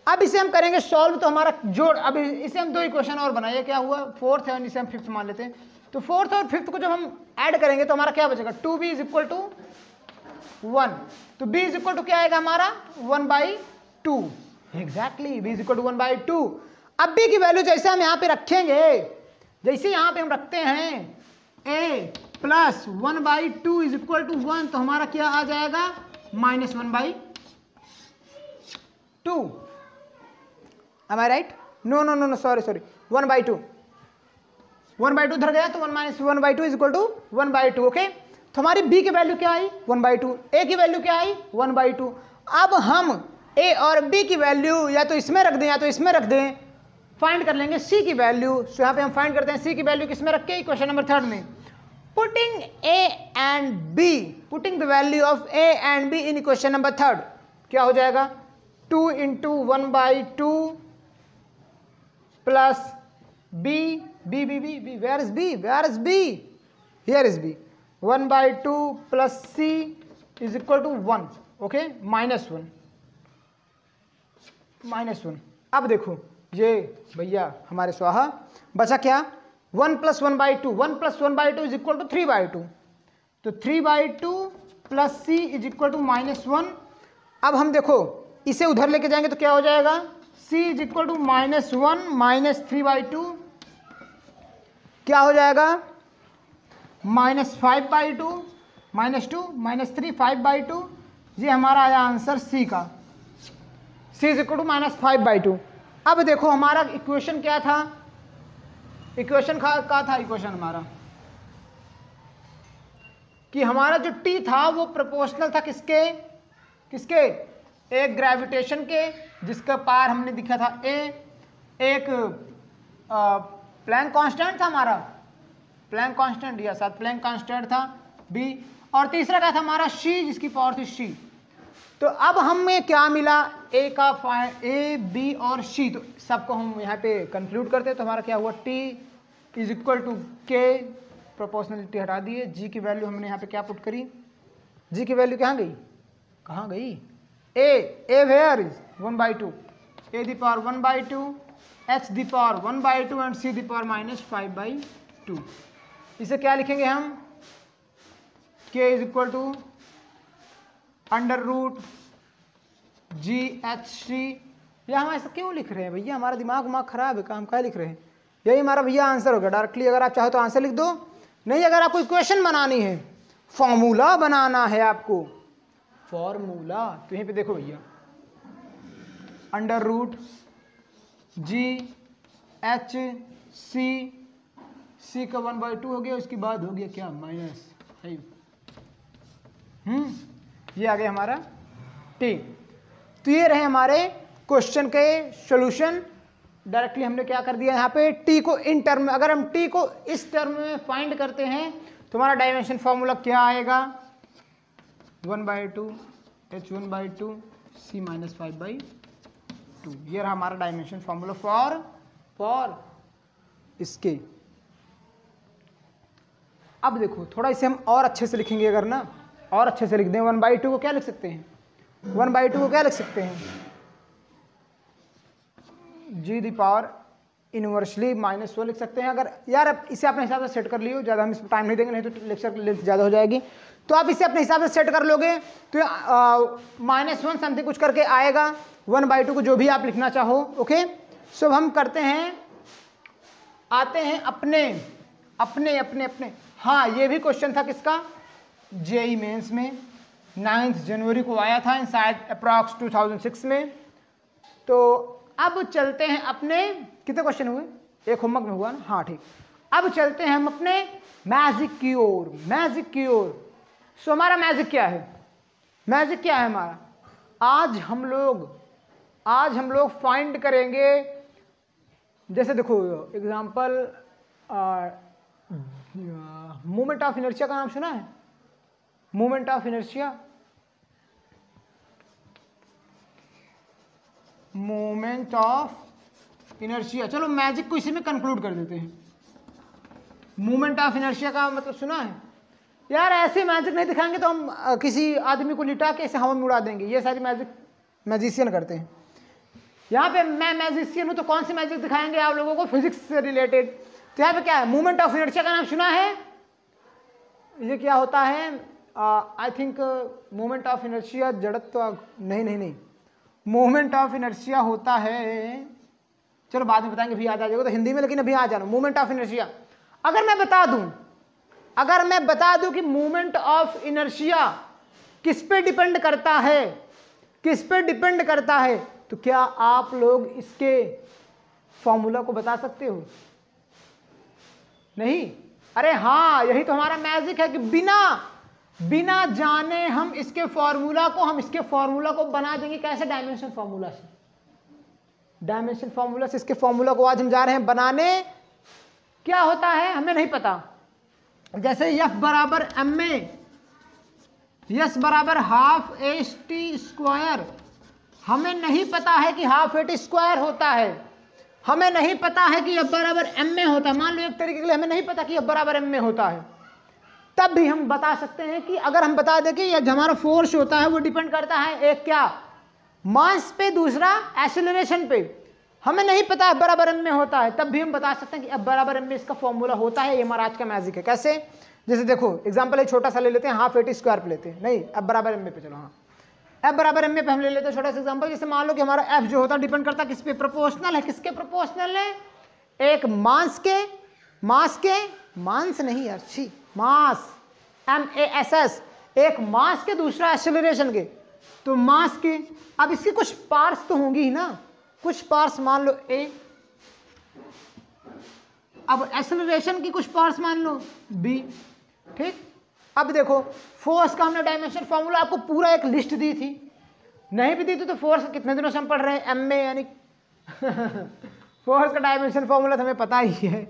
अब इसे हम करेंगे सॉल्व, तो हमारा जोड़, अब इसे हम 2 इक्वेशन और बनाइए, क्या हुआ 4th है, इसे हम 5th मान लेते हैं। तो 4th और 5th को जब हम ऐड करेंगे तो हमारा क्या बचेगा 2b इज इक्वल टू 1। तो b इज इक्वल टू क्या आएगा हमारा 1/2। Exactly b is equal to 1/2। अब b की वैल्यू जैसे हम यहाँ पे रखेंगे, जैसे यहाँ पे हम रखते हैं a plus 1/2 is equal to 1, तो हमारा क्या आ जाएगा -1/2। Am I right? No, sorry 1/2 उधर गया तो 1 - 1/2 इज इक्वल टू 1/2। ओके, तो हमारी b की वैल्यू क्या आई 1/2, a की वैल्यू क्या आई 1/2। अब हम a और b की वैल्यू या तो इसमें रख दें या तो इसमें रख दें, फाइंड कर लेंगे c की वैल्यू। सो यहाँ पे हम फाइंड करते हैं c की वैल्यू किसमें रख के, इक्वेशन नंबर 3 में। Putting the value of a and b in equation number 3 क्या हो जाएगा 2 into 1/2 plus b, where is b, here is b, 1/2 plus c is equal to 1। Okay, -1। अब देखो ये भैया हमारे स्वाहा बचा क्या 1 + 1/2, 1 + 1/2 इज इक्वल टू 3/2। तो 3/2 plus c is equal to -1। अब हम देखो इसे उधर लेके जाएंगे तो क्या हो जाएगा c is equal to -1 minus 3/2 क्या हो जाएगा -5/2 -2 -3 5/2। ये हमारा आया आंसर c का, c इज इक्वल टू -5/2। अब देखो हमारा इक्वेशन क्या था, इक्वेशन का था इक्वेशन हमारा कि हमारा जो t था वो प्रोपोर्शनल था किसके, एक ग्रेविटेशन के जिसका पार हमने दिखा था a, एक प्लैंक कांस्टेंट था हमारा, प्लैंक कांस्टेंट या साथ प्लैंक कांस्टेंट था b, और तीसरा क्या था हमारा c जिसकी पावर थी c। तो अब हमें क्या मिला a का a b और c, तो सबको हम यहाँ पे कंक्लूड करते हैं। तो हमारा क्या हुआ t is equal to k, proportionality हटा दिए, g की वैल्यू हमने यहाँ पे क्या पुट करी, g की वैल्यू कहाँ गई a where is 1/2, a the power 1/2, h the power 1/2 and c the power -5/2। इसे क्या लिखेंगे हम k is equal to √GHc। या हम ऐसा क्यों लिख रहे हैं भैया, हमारा दिमाग खराब है, काम क्या लिख रहे हैं, यही हमारा भैया आंसर होगा डायरेक्टली। अगर आप चाहो तो आंसर लिख दो, नहीं अगर आपको इक्वेशन बनानी है, फॉर्मूला बनाना है आपको, फॉर्मूला, तो यहीं पे देखो भैया √GHc, c का 1/2 हो गया, उसके बाद हो गया क्या -5। ये आ गया हमारा t। तो ये रहे हमारे क्वेश्चन के सॉल्यूशन। डायरेक्टली हमने क्या कर दिया यहाँ पे t को इन टर्म में, अगर हम t को इस टर्म में फाइंड करते हैं तो हमारा डायमेंशन फॉर्मूला क्या आएगा 1/2 h 1/2 c -5/2। ये रहा हमारा डायमेंशन फॉर्मूला फॉर इसके। अब देखो थोड़ा इसे हम और अच्छे से लिखेंगे अगर ना, और अच्छे से लिख दें, 1/2 को क्या लिख सकते हैं, 1/2 को क्या लिख सकते हैं, g दी पावर इनवर्सली -1 लिख सकते हैं। अगर यार अब इसे अपने हिसाब से सेट कर लियो, ज़्यादा हम इस पर टाइम नहीं देंगे, नहीं तो लेक्चर की लेंथ ज़्यादा हो जाएगी। तो आप इसे अपने हिसाब से सेट कर लोगे तो -1 समथिंग कुछ करके आएगा, 1/2 को जो भी आप लिखना चाहो। ओके, सो हम करते हैं, आते हैं अपने अपने अपने अपने हाँ, ये भी क्वेश्चन था किसका, जेई मेंस में 9 जनवरी को आया था शायद अप्रॉक्स 2006 में। तो अब चलते हैं अपने, कितने क्वेश्चन हुए, एक होमवर्क में हुआ ना, हाँ ठीक। अब चलते हैं हम अपने मैजिक की ओर, मैजिक की ओर। सो हमारा मैजिक क्या है, मैजिक क्या है हमारा, आज हम लोग फाइंड करेंगे, जैसे देखो एग्जांपल, मोमेंट ऑफ इनर्शिया का नाम सुना है, moment of inertia, moment of inertia, चलो मैजिक को इसी में कंक्लूड कर देते हैं। मोमेंट ऑफ इनर्शिया का मतलब सुना है यार, ऐसे मैजिक नहीं दिखाएंगे तो हम किसी आदमी को लिटा के ऐसे हवा में उड़ा देंगे, ये सारी मैजिक मैजिशियन करते हैं। यहाँ पे मैं मैजिशियन हूँ तो कौन सी मैजिक दिखाएंगे आप लोगों को, फिजिक्स से रिलेटेड। तो यहाँ पे क्या है, मोमेंट ऑफ इनर्शिया का नाम सुना है, ये क्या होता है, I think moment of inertia जड़त्व, नहीं, मोमेंट ऑफ इनर्शिया होता है, चलो बाद में बताएंगे, भी याद आ जाएगा तो हिंदी में, लेकिन अभी आ जाना। मोमेंट ऑफ इनर्शिया अगर मैं बता दूं कि मोमेंट ऑफ इनर्शिया किस पे डिपेंड करता है, किस पे डिपेंड करता है, तो क्या आप लोग इसके फॉर्मूला को बता सकते हो? नहीं, अरे हाँ, यही तो हमारा मैजिक है कि बिना जाने हम इसके फॉर्मूला को बना देंगे। कैसे, डायमेंशन फॉर्मूला से, डायमेंशन फॉर्मूला से इसके फॉर्मूला को आज हम जा रहे हैं बनाने। क्या होता है हमें नहीं पता, जैसे F बराबर ma, S बराबर ½ हमें नहीं पता है कि ½ होता है, हमें नहीं पता है कि F बराबर ma होता है। मान लो एक तरीके के लिए हमें नहीं पता कि F बराबर ma होता है, तब भी हम बता सकते हैं कि अगर हम बता दें कि ये जो हमारा फोर्स होता है वो डिपेंड करता है एक क्या, मास पे, दूसरा एक्सेलरेशन पे। हमें नहीं पता F बराबर m में होता है, तब भी हम बता सकते हैं कि F बराबर m में इसका फॉर्मूला होता है। ये हमारा आज का मैजिक है। कैसे, जैसे देखो एग्जांपल एक छोटा सा ले लेते हैं, ½ पे लेते हैं, नहीं F बराबर m पे, चलो हाँ F बराबर m पे हम ले लेते हैं छोटा सा एग्जांपल। जैसे मान लो कि हमारा F जो होता है डिपेंड करता है किस पे, प्रोपोर्शनल है, किसके प्रोपोर्शनल है, एक मास नहीं अच्छी, मास MASS, एक मास के, दूसरा एक्सेलरेशन के। तो मास के, अब इसकी कुछ पार्ट्स तो होंगी ही ना, कुछ पार्ट्स मान लो A, अब एक्सेलरेशन की कुछ पार्ट्स मान लो B, ठीक। अब देखो फोर्स का हमने डायमेंशन फॉर्मूला आपको पूरा एक लिस्ट दी थी, नहीं भी दी थी तो फोर्स कितने दिनों से हम पढ़ रहे हैं, M में, यानी फोर्स का डायमेंशन फॉर्मूला तो हमें पता ही है,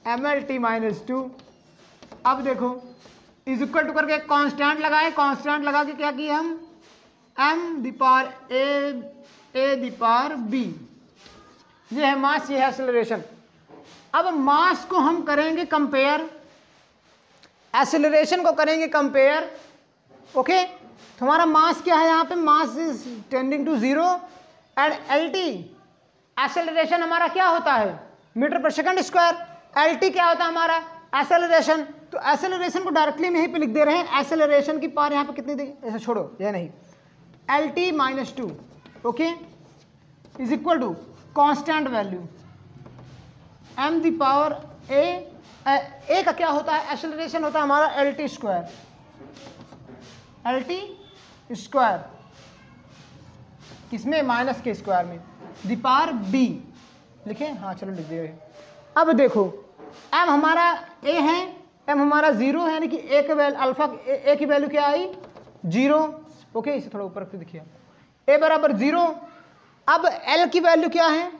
MLT-2। अब देखो इज इक्वल टू करके कांस्टेंट लगाए, कांस्टेंट लगा के क्या किया हम, m the power a the power b, ये है मास, ये है एक्सेलरेशन। अब मास को हम करेंगे कंपेयर, एक्सेलरेशन को करेंगे कंपेयर। ओके, तो हमारा मास क्या है यहाँ पे, mass is tending to 0 and LT, acceleration हमारा क्या होता है, मीटर पर सेकंड स्क्वायर। LT क्या होता है हमारा, एक्सेलरेशन। तो एक्सेलरेशन को डायरेक्टली हम यहीं पे लिख दे रहे हैं, एक्सेलरेशन की पावर यहाँ पे कितनी देंगे, ऐसा छोड़ो ये नहीं, LT-2, okay, is equal to constant value m the power a का क्या होता है, एक्सेलरेशन होता है हमारा LT स्क्वायर, किसमें, माइनस के स्क्वायर में, दी पावर b लिखे, हाँ चलो लिख दिए। अब देखो m हमारा a है, m हमारा 0 है, यानी कि a के वैल्यू, अल्फा a की वैल्यू क्या आई, 0। ओके, इसे थोड़ा ऊपर रखते दिखिए, a बराबर 0। अब l की वैल्यू क्या है,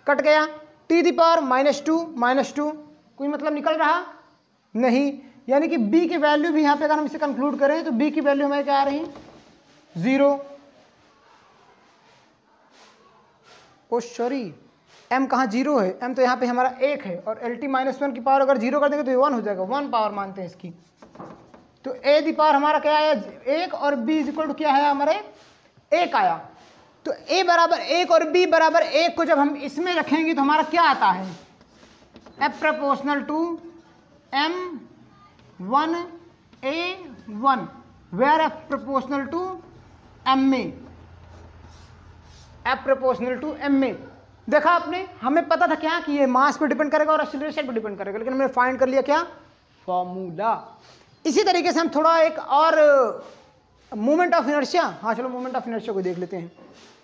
कट गया, t दी पावर -2, कोई मतलब निकल रहा नहीं, यानी कि b की वैल्यू भी यहाँ पे अगर हम इसे कंक्लूड करें तो b की वैल्यू हमें क्या आ रही, 0। ओ सॉरी, m कहाँ 0 है, m तो यहाँ पे हमारा 1 है, और LT-1 की पावर अगर 0 कर देंगे तो ये 1 हो जाएगा, 1 पावर मानते हैं इसकी। तो ए दी पावर हमारा क्या आया 1 और b इज इक्वल टू क्या है हमारे 1 आया। तो a बराबर 1 और b बराबर 1 को जब हम इसमें रखेंगे तो हमारा क्या आता है f proportional to m1 a1 where f proportional to m में, f प्रोपोर्शनल टू m में। देखा आपने, हमें पता था क्या कि ये मास पे डिपेंड करेगा और एक्सीलरेशन पे डिपेंड करेगा, लेकिन हमने फाइंड कर लिया क्या फॉर्मूला। इसी तरीके से हम थोड़ा एक और मोमेंट ऑफ इनर्शिया, हाँ चलो मोमेंट ऑफ इनर्शिया को देख लेते हैं,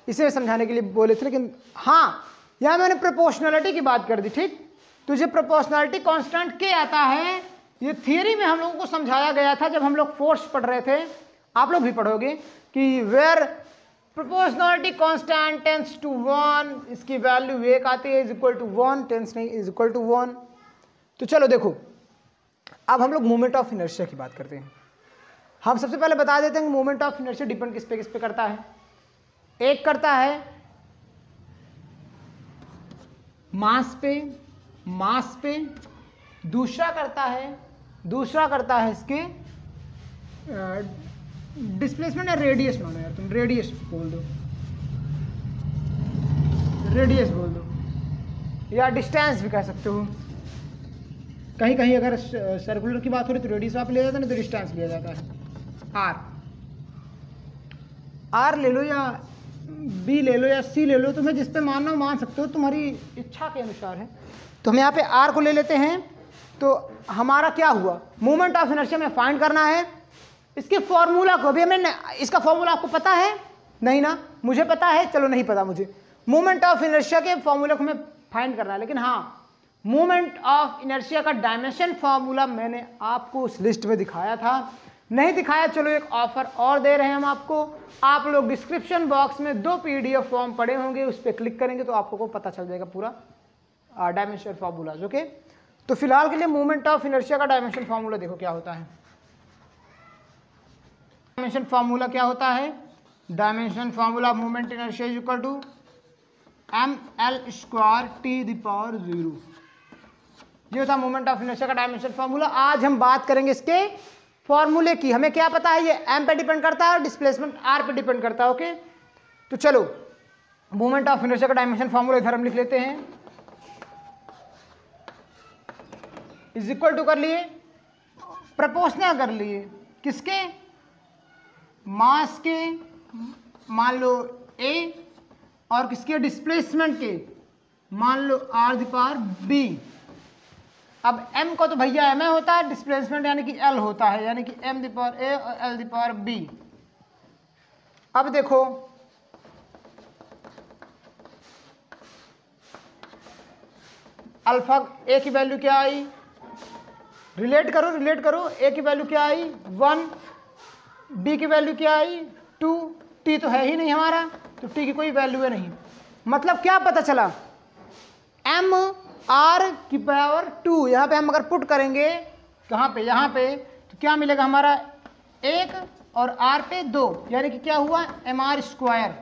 इसे समझाने के लिए बोले थे, लेकिन हाँ यहाँ मैंने प्रोपोर्शनलिटी की बात कर दी। ठीक, तो जो प्रोपोर्शनलिटी कांस्टेंट के आता है, ये थियरी में हम लोगों को समझाया गया था जब हम लोग फोर्स पढ़ रहे थे, आप लोग भी पढ़ोगे कि where proportionality constant tends to 1, इसकी वैल्यू 1 आती है इज इक्वल टू 1, टेंस नहीं इज इक्वल टू 1। तो चलो देखो, अब हम लोग मोमेंट ऑफ इनर्शिया की बात करते हैं। हम सबसे पहले बता देते हैं कि मोमेंट ऑफ इनर्शिया डिपेंड किस पे करता है। एक करता है मास पे, दूसरा करता है इसके डिस्प्लेसमेंट या रेडियस मानो यार, तुम रेडियस बोल दो या डिस्टेंस भी कह सकते हो। कहीं कहीं अगर सर्कुलर की बात हो रही तो रेडियस आप ले जाता है, नहीं तो डिस्टेंस लिया जाता है। आर ले लो या बी ले लो या सी ले लो, तुम्हें जिस पे मानना हो मान सकते हो, तुम्हारी इच्छा के अनुसार है। तो हम यहाँ पे आर को ले लेते हैं। तो हमारा क्या हुआ, मोमेंट ऑफ इनर्शिया में फाइंड करना है। इसके फॉर्मूला को भी हमें, इसका फॉर्मूला आपको पता है नहीं ना, मुझे पता है, चलो नहीं पता मुझे। मोमेंट ऑफ इनर्शिया के फॉर्मूला को हमें फाइंड करना है, लेकिन हाँ मोमेंट ऑफ इनर्शिया का डायमेंशन फॉर्मूला मैंने आपको उस लिस्ट में दिखाया था, नहीं दिखाया, चलो एक ऑफर और दे रहे हैं हम आपको। आप लोग डिस्क्रिप्शन बॉक्स में 2 PDF फॉर्म पड़े होंगे, उस पर क्लिक करेंगे तो आपको पता चल जाएगा पूरा डायमेंशन फॉर्मूलाज। ओके, तो फिलहाल के लिए मोमेंट ऑफ इनर्शिया का डायमेंशन फॉर्मूला देखो क्या होता है। डायमेंशन फॉर्मूला क्या होता है, dimension formula moment inertia is equal to ml² T⁻�0। ये होता है मोमेंट ऑफ इनर्शिया का डायमेंशन फॉर्मूला। आज हम बात करेंगे इसके फॉर्मूले की। हमें क्या पता है, ये m पे डिपेंड करता है और डिस्प्लेसमेंट r पे डिपेंड करता है। ओके, तो चलो मोमेंट ऑफ इनर्शिया का डायमेंशन फॉर्मूला इधर हम लिख लेते हैं। इज इक्वल टू कर लिए, प्रोपोर्शनल कर लिए, किसके, मास के, मान लो a, और किसके, डिस्प्लेसमेंट के, मान लो r⁵b। अब m को तो भैया m होता है, डिस्प्लेसमेंट यानी कि l होता है, यानी कि m⁴ a और l⁵b। अब देखो अल्फा a की वैल्यू क्या आई, रिलेट करो, a की वैल्यू क्या आई 1, b की वैल्यू क्या आई 2, t तो है ही नहीं हमारा, तो t की कोई वैल्यू है नहीं। मतलब क्या पता चला, m r⁴2, यहाँ पे हम अगर पुट करेंगे कहाँ पे, यहाँ पे, तो क्या मिलेगा हमारा 1 और r पे 2, यानी कि क्या हुआ mr²।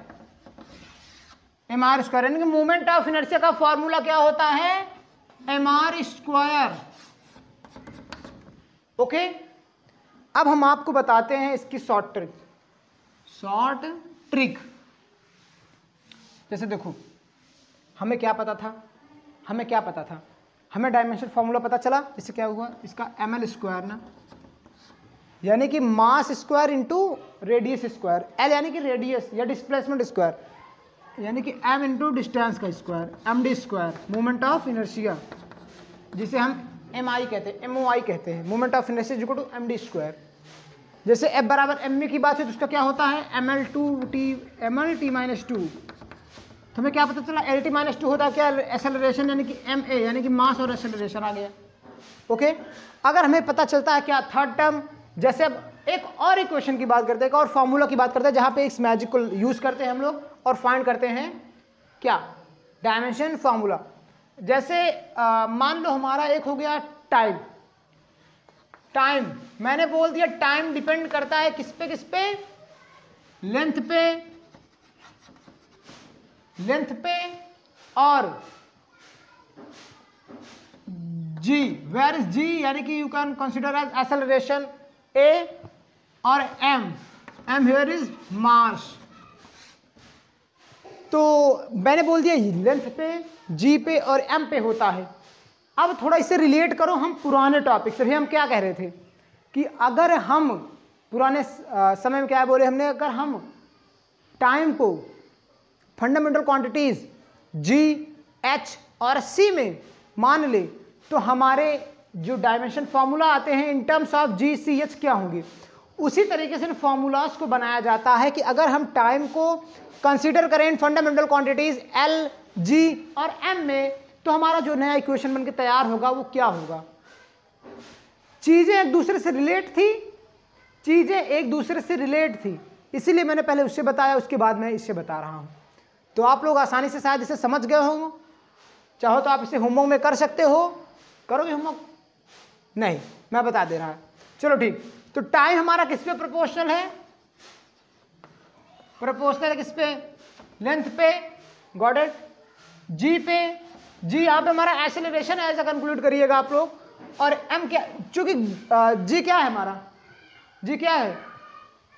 यानी कि मोमेंट ऑफ इनर्शिया का फॉर्मूला क्या होता है mr²। ओके, अब हम आपको बताते हैं इसकी शॉर्ट ट्रिक। जैसे देखो, हमें क्या पता था, हमें डायमेंशन फॉर्मूला पता चला, इससे क्या हुआ, इसका ml² ना, यानी कि mass square into radius square, l यानी कि रेडियस या डिस्प्लेसमेंट स्क्वायर, यानी कि m इंटू डिस्टेंस का square, md², moment of inertia, जिसे हम MI कहते हैं, moment of inertia equal to md²। जैसे F बराबर m की बात है तो उसका क्या होता है ml_t−2। तो हमें क्या पता चला, LT-2 होता है क्या, एक्सेलरेशन, यानी कि ma, यानी कि मास और एक्सेलरेशन आ गया। ओके, अगर हमें पता चलता है क्या थर्ड टर्म, जैसे अब एक और इक्वेशन की बात करते हैं, एक और फॉर्मूला की बात करते हैं, जहाँ पे इस मैजिक को यूज करते हैं हम लोग और फाइंड करते हैं क्या, डायमेंशन फॉर्मूला। जैसे मान लो हमारा एक हो गया टाइम, मैंने बोल दिया टाइम डिपेंड करता है किस पे, लेंथ पे और g, वेयर इज g, यानी कि you can consider as acceleration, a और एम हियर इज मास। तो मैंने बोल दिया लेंथ पे, जी पे और एम पे होता है। अब थोड़ा इसे रिलेट करो हम पुराने टॉपिक से भी। हम क्या कह रहे थे कि अगर हम पुराने समय में क्या बोले हमने, अगर हम टाइम को फंडामेंटल क्वांटिटीज जी, एच और सी में मान ले तो हमारे जो डायमेंशन फॉर्मूला आते हैं in terms of G, C, H क्या होंगे। उसी तरीके से फॉर्मूलाज को बनाया जाता है कि अगर हम टाइम को कंसीडर करें इन फंडामेंटल क्वांटिटीज एल, जी और एम में, तो हमारा जो नया इक्वेशन बनके तैयार होगा वो क्या होगा। चीजें एक दूसरे से रिलेट थी, चीजें एक दूसरे से रिलेट थी, इसीलिए मैंने पहले उससे बताया, उसके बाद मैं इससे बता रहा हूं। तो आप लोग आसानी से शायद इसे समझ गए होंगे। चाहो तो आप इसे होमवर्क में कर सकते हो। करोगे होमवर्क? नहीं, मैं बता दे रहा हूं। चलो ठीक। तो टाइम हमारा किस पे प्रोपोर्शनल है? प्रोपोर्शनल है किस पे? लेंथ पे। Got it? जी पे, जी यहाँ पे हमारा एक्सेलरेशन है, ऐसा कंक्लूड करिएगा आप लोग। और एम क्या, चूंकि जी क्या है हमारा, जी क्या है,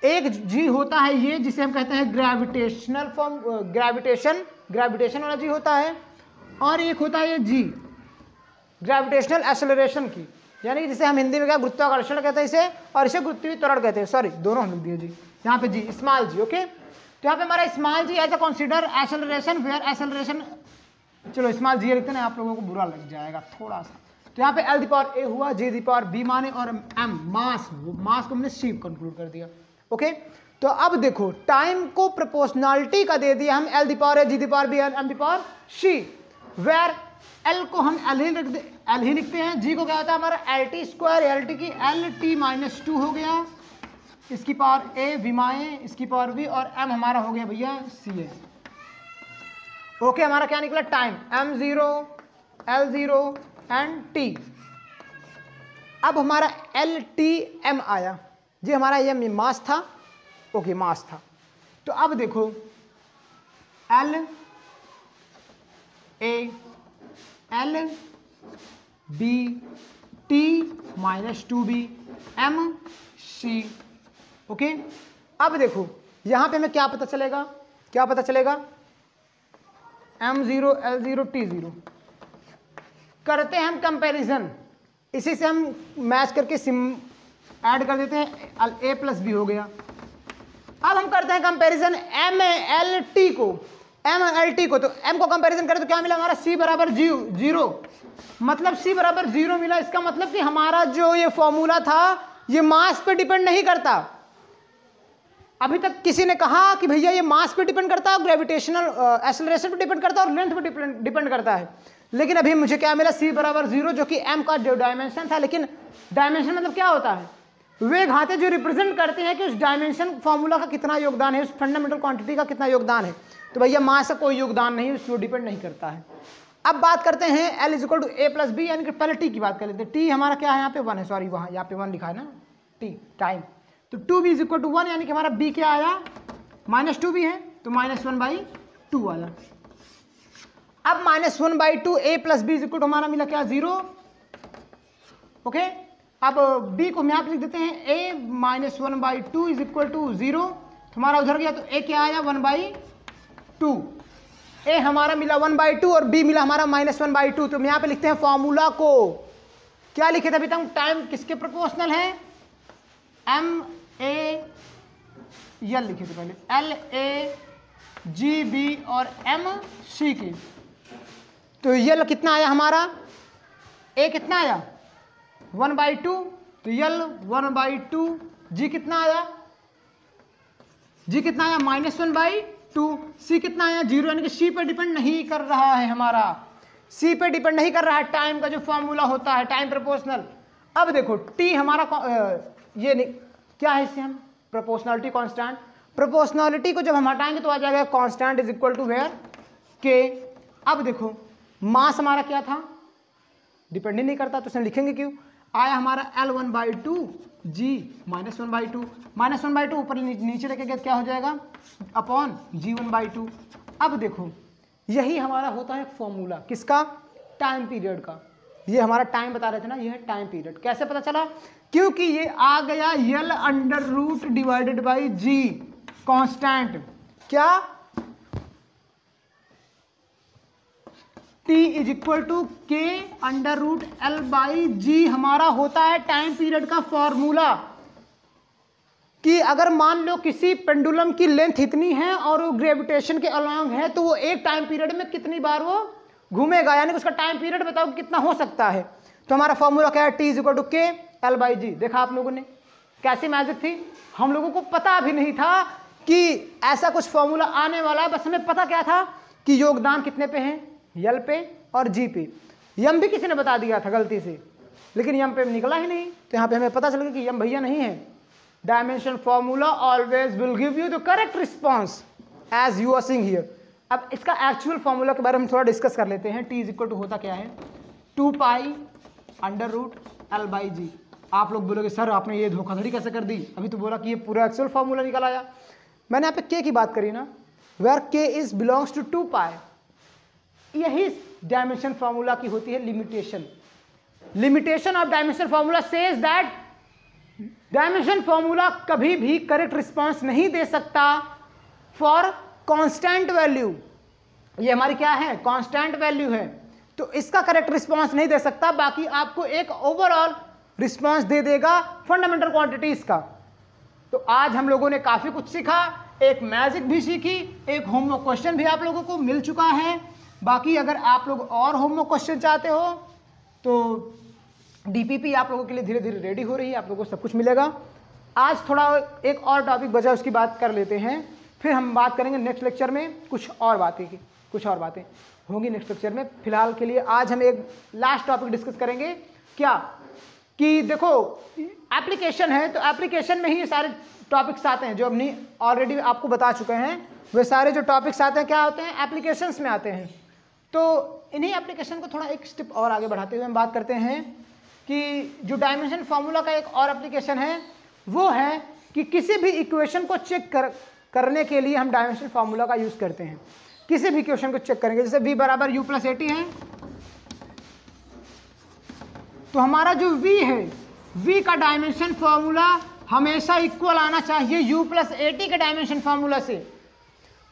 एक जी होता है ये जिसे हम कहते हैं ग्रेविटेशनल फॉर्म, ग्रेविटेशन वाला जी होता है, और एक होता है ये जी ग्रेविटेशनल एक्सेलरेशन की, यानी जिसे हम हिंदी में क्या गुरुत्वाकर्षण कहते हैं इसे, और इसे गुरुत्वीय त्वरण कहते हैं। सॉरी, दोनों हम लिख दिए जी, यहाँ पे जी स्मॉल जी। ओके, तो यहाँ पे हमारा small g as a consider acceleration, where acceleration, चलो स्मॉल जी लिखते हैं, आप लोगों को बुरा लग जाएगा थोड़ा सा। तो यहाँ पे एल दी पावर ए हुआ, जी दी पावर बी माने, और एम मास, मास को हमने सी कंक्लूड कर दिया। ओके, तो अब देखो टाइम को प्रोपोर्शनलिटी का दे दिया हम, L the power A, G the power B, M the power C, where L को हम एल ही लिखते हैं, जी को क्या होता है हमारा L T square, L T की एल टी माइनस 2 हो गया, इसकी पावर ए विमाए, इसकी पावर बी, और एम हमारा हो गया भैया सी ए। ओके, हमारा क्या निकला time m0, L0 and t। अब हमारा LTM आया जी, हमारा ये मास था। ओके, मास था। तो अब देखो L A L B T minus 2B M C। Okay, अब देखो यहां पे हमें क्या पता चलेगा, क्या पता चलेगा, M0 L0 T0 करते हैं हम कंपैरिजन, इसी से हम मैच करके सिम ऐड कर देते हैं, A प्लस बी हो गया। अब हम करते हैं कंपैरिजन M L T को, M L T को, तो M को कंपैरिजन करें तो क्या मिला हमारा C बराबर 0, मतलब C बराबर 0 मिला। इसका मतलब कि हमारा जो ये फॉर्मूला था ये मास पे डिपेंड नहीं करता। अभी तक किसी ने कहा कि भैया ये मास पे डिपेंड करता है, ग्रेविटेशनल एक्सेलरेशन पे डिपेंड करता है और लेंथ पे डिपेंड करता है, लेकिन अभी मुझे क्या मिला, C बराबर 0, जो कि M का जो डायमेंशन था। लेकिन डायमेंशन मतलब क्या होता है, वे घाते जो रिप्रेजेंट करते हैं कि उस डायमेंशन फॉर्मूला का कितना योगदान है, उस फंडामेंटल क्वांटिटी का कितना योगदान है। तो भैया मास का कोई योगदान नहीं, उसको डिपेंड नहीं करता है। अब बात करते हैं L is equal to A plus B, यानी कि पहले T की बात कर लेते हैं। T हमारा क्या है, यहाँ पे 1 है, सॉरी वहाँ यहाँ पे 1 लिखा है ना, T टाइम। तो 2b इज इक्वल टू 1, यानी कि हमारा b क्या आया, माइनस 2b है, तो -1/2 आया। अब -1/2 A plus B is equal to हमारा मिला क्या, 0। ओके, अब b को हम यहाँ पे लिख देते हैं, A -1/2 इज इक्वल टू 0, तो हमारा उधर गया, तो A क्या आया 1/2, A हमारा मिला 1/2 और B मिला हमारा -1/2। तो हम यहाँ पे लिखते हैं फॉर्मूला को, क्या लिखे थे अभी तक, टाइम किसके प्रोपोर्शनल है, M A L लिखे थे पहले, L A G B और M C की। तो L कितना आया हमारा, A कितना आया 1/2, तो L 1/2, G कितना आया, G कितना आया -1/2, C कितना आया 0, यानी कि C पे डिपेंड नहीं कर रहा है हमारा, C पे डिपेंड नहीं कर रहा है टाइम का जो फॉर्मूला होता है, टाइम प्रोपोर्शनल। अब देखो T हमारा ये क्या है, इससे हम प्रोपोर्शनलिटी कांस्टेंट, प्रोपोर्शनलिटी को जब हम हटाएंगे तो आ जाएगा constant is equal to where k. अब देखो मास हमारा क्या था, डिपेंड ही नहीं करता, तो इसमें लिखेंगे क्यों, आया हमारा L1/2 G -1/2, -1/2 ऊपर नीचे लेके गया, क्या हो जाएगा अपॉन G1/2। अब देखो यही हमारा होता है फॉर्मूला किसका, टाइम पीरियड का। ये हमारा टाइम बता रहे थे ना, ये है टाइम पीरियड। कैसे पता चला? क्योंकि ये आ गया l under root divided by g constant. क्या? T is equal to k under root l by g हमारा होता है टाइम पीरियड का फॉर्मूला। कि अगर मान लो किसी पेंडुलम की लेंथ इतनी है और वो ग्रेविटेशन के अलॉन्ग है, तो वो एक टाइम पीरियड में कितनी बार वो घूमेगा, यानी कि उसका टाइम पीरियड बताओ कितना हो सकता है। तो हमारा फॉर्मूला क्या है? T इज इक्वल टू के एल बाई जी। देखा आप लोगों ने कैसी मैजिक थी? हम लोगों को पता भी नहीं था कि ऐसा कुछ फॉर्मूला आने वाला है, बस हमें पता क्या था कि योगदान कितने पे है? यल पे और जी पे। यम भी किसी ने बता दिया था गलती से, लेकिन यम पे निकला ही नहीं, तो यहाँ पे हमें पता चल गया कि यम भैया नहीं है। Dimension formula always will give you the correct response as you are seeing here. अब इसका एक्चुअल फॉर्मूला के बारे में थोड़ा डिस्कस कर लेते हैं। T इज इक्वल टू होता क्या है? 2 pi under root l by g. आप लोग बोलोगे सर आपने ये धोखाधड़ी कैसे कर दी, अभी तो बोला कि ये पूरा एक्चुअल फॉर्मूला निकल आया। मैंने यहाँ पे के की बात करी ना, वेयर के इज बिलोंग्स टू 2 पाई। यही डायमेंशन फॉर्मूला की होती है limitation. Limitation of dimension formula says that dimension formula कभी भी करेक्ट रिस्पॉन्स नहीं दे सकता फॉर कांस्टेंट वैल्यू। ये हमारी क्या है? कांस्टेंट वैल्यू है, तो इसका करेक्ट रिस्पॉन्स नहीं दे सकता, बाकी आपको एक ओवरऑल रिस्पॉन्स दे देगा फंडामेंटल क्वांटिटीज का। तो आज हम लोगों ने काफी कुछ सीखा, एक मैजिक भी सीखी, एक होमवर्क क्वेश्चन भी आप लोगों को मिल चुका है। बाकी अगर आप लोग और होमवर्क क्वेश्चन चाहते हो तो डीपीपी आप लोगों के लिए धीरे धीरे रेडी हो रही है, आप लोगों को सब कुछ मिलेगा। आज थोड़ा एक और टॉपिक बचा, उसकी बात कर लेते हैं, फिर हम बात करेंगे नेक्स्ट लेक्चर में कुछ और बातें होंगी नेक्स्ट लेक्चर में। फिलहाल के लिए आज हम एक लास्ट टॉपिक डिस्कस करेंगे। क्या? कि देखो एप्लीकेशन है, तो एप्लीकेशन में ही ये सारे टॉपिक्स आते हैं जो हमने ऑलरेडी आपको बता चुके हैं। वे सारे जो टॉपिक्स आते हैं क्या होते हैं? एप्लीकेशंस में आते हैं। तो इन्हीं एप्लीकेशन को थोड़ा एक स्टेप और आगे बढ़ाते हुए हम बात करते हैं कि जो डायमेंशन फार्मूला का एक और एप्लीकेशन है वो है कि किसी भी इक्वेशन को चेक करने के लिए हम डायमेंशन फार्मूला का यूज़ करते हैं। किसी भी इक्वेशन को चेक करेंगे, जैसे v बराबर u प्लस एटी है, तो हमारा जो v है, v का डायमेंशन फार्मूला हमेशा इक्वल आना चाहिए u प्लस एटी के डायमेंशन फार्मूला से।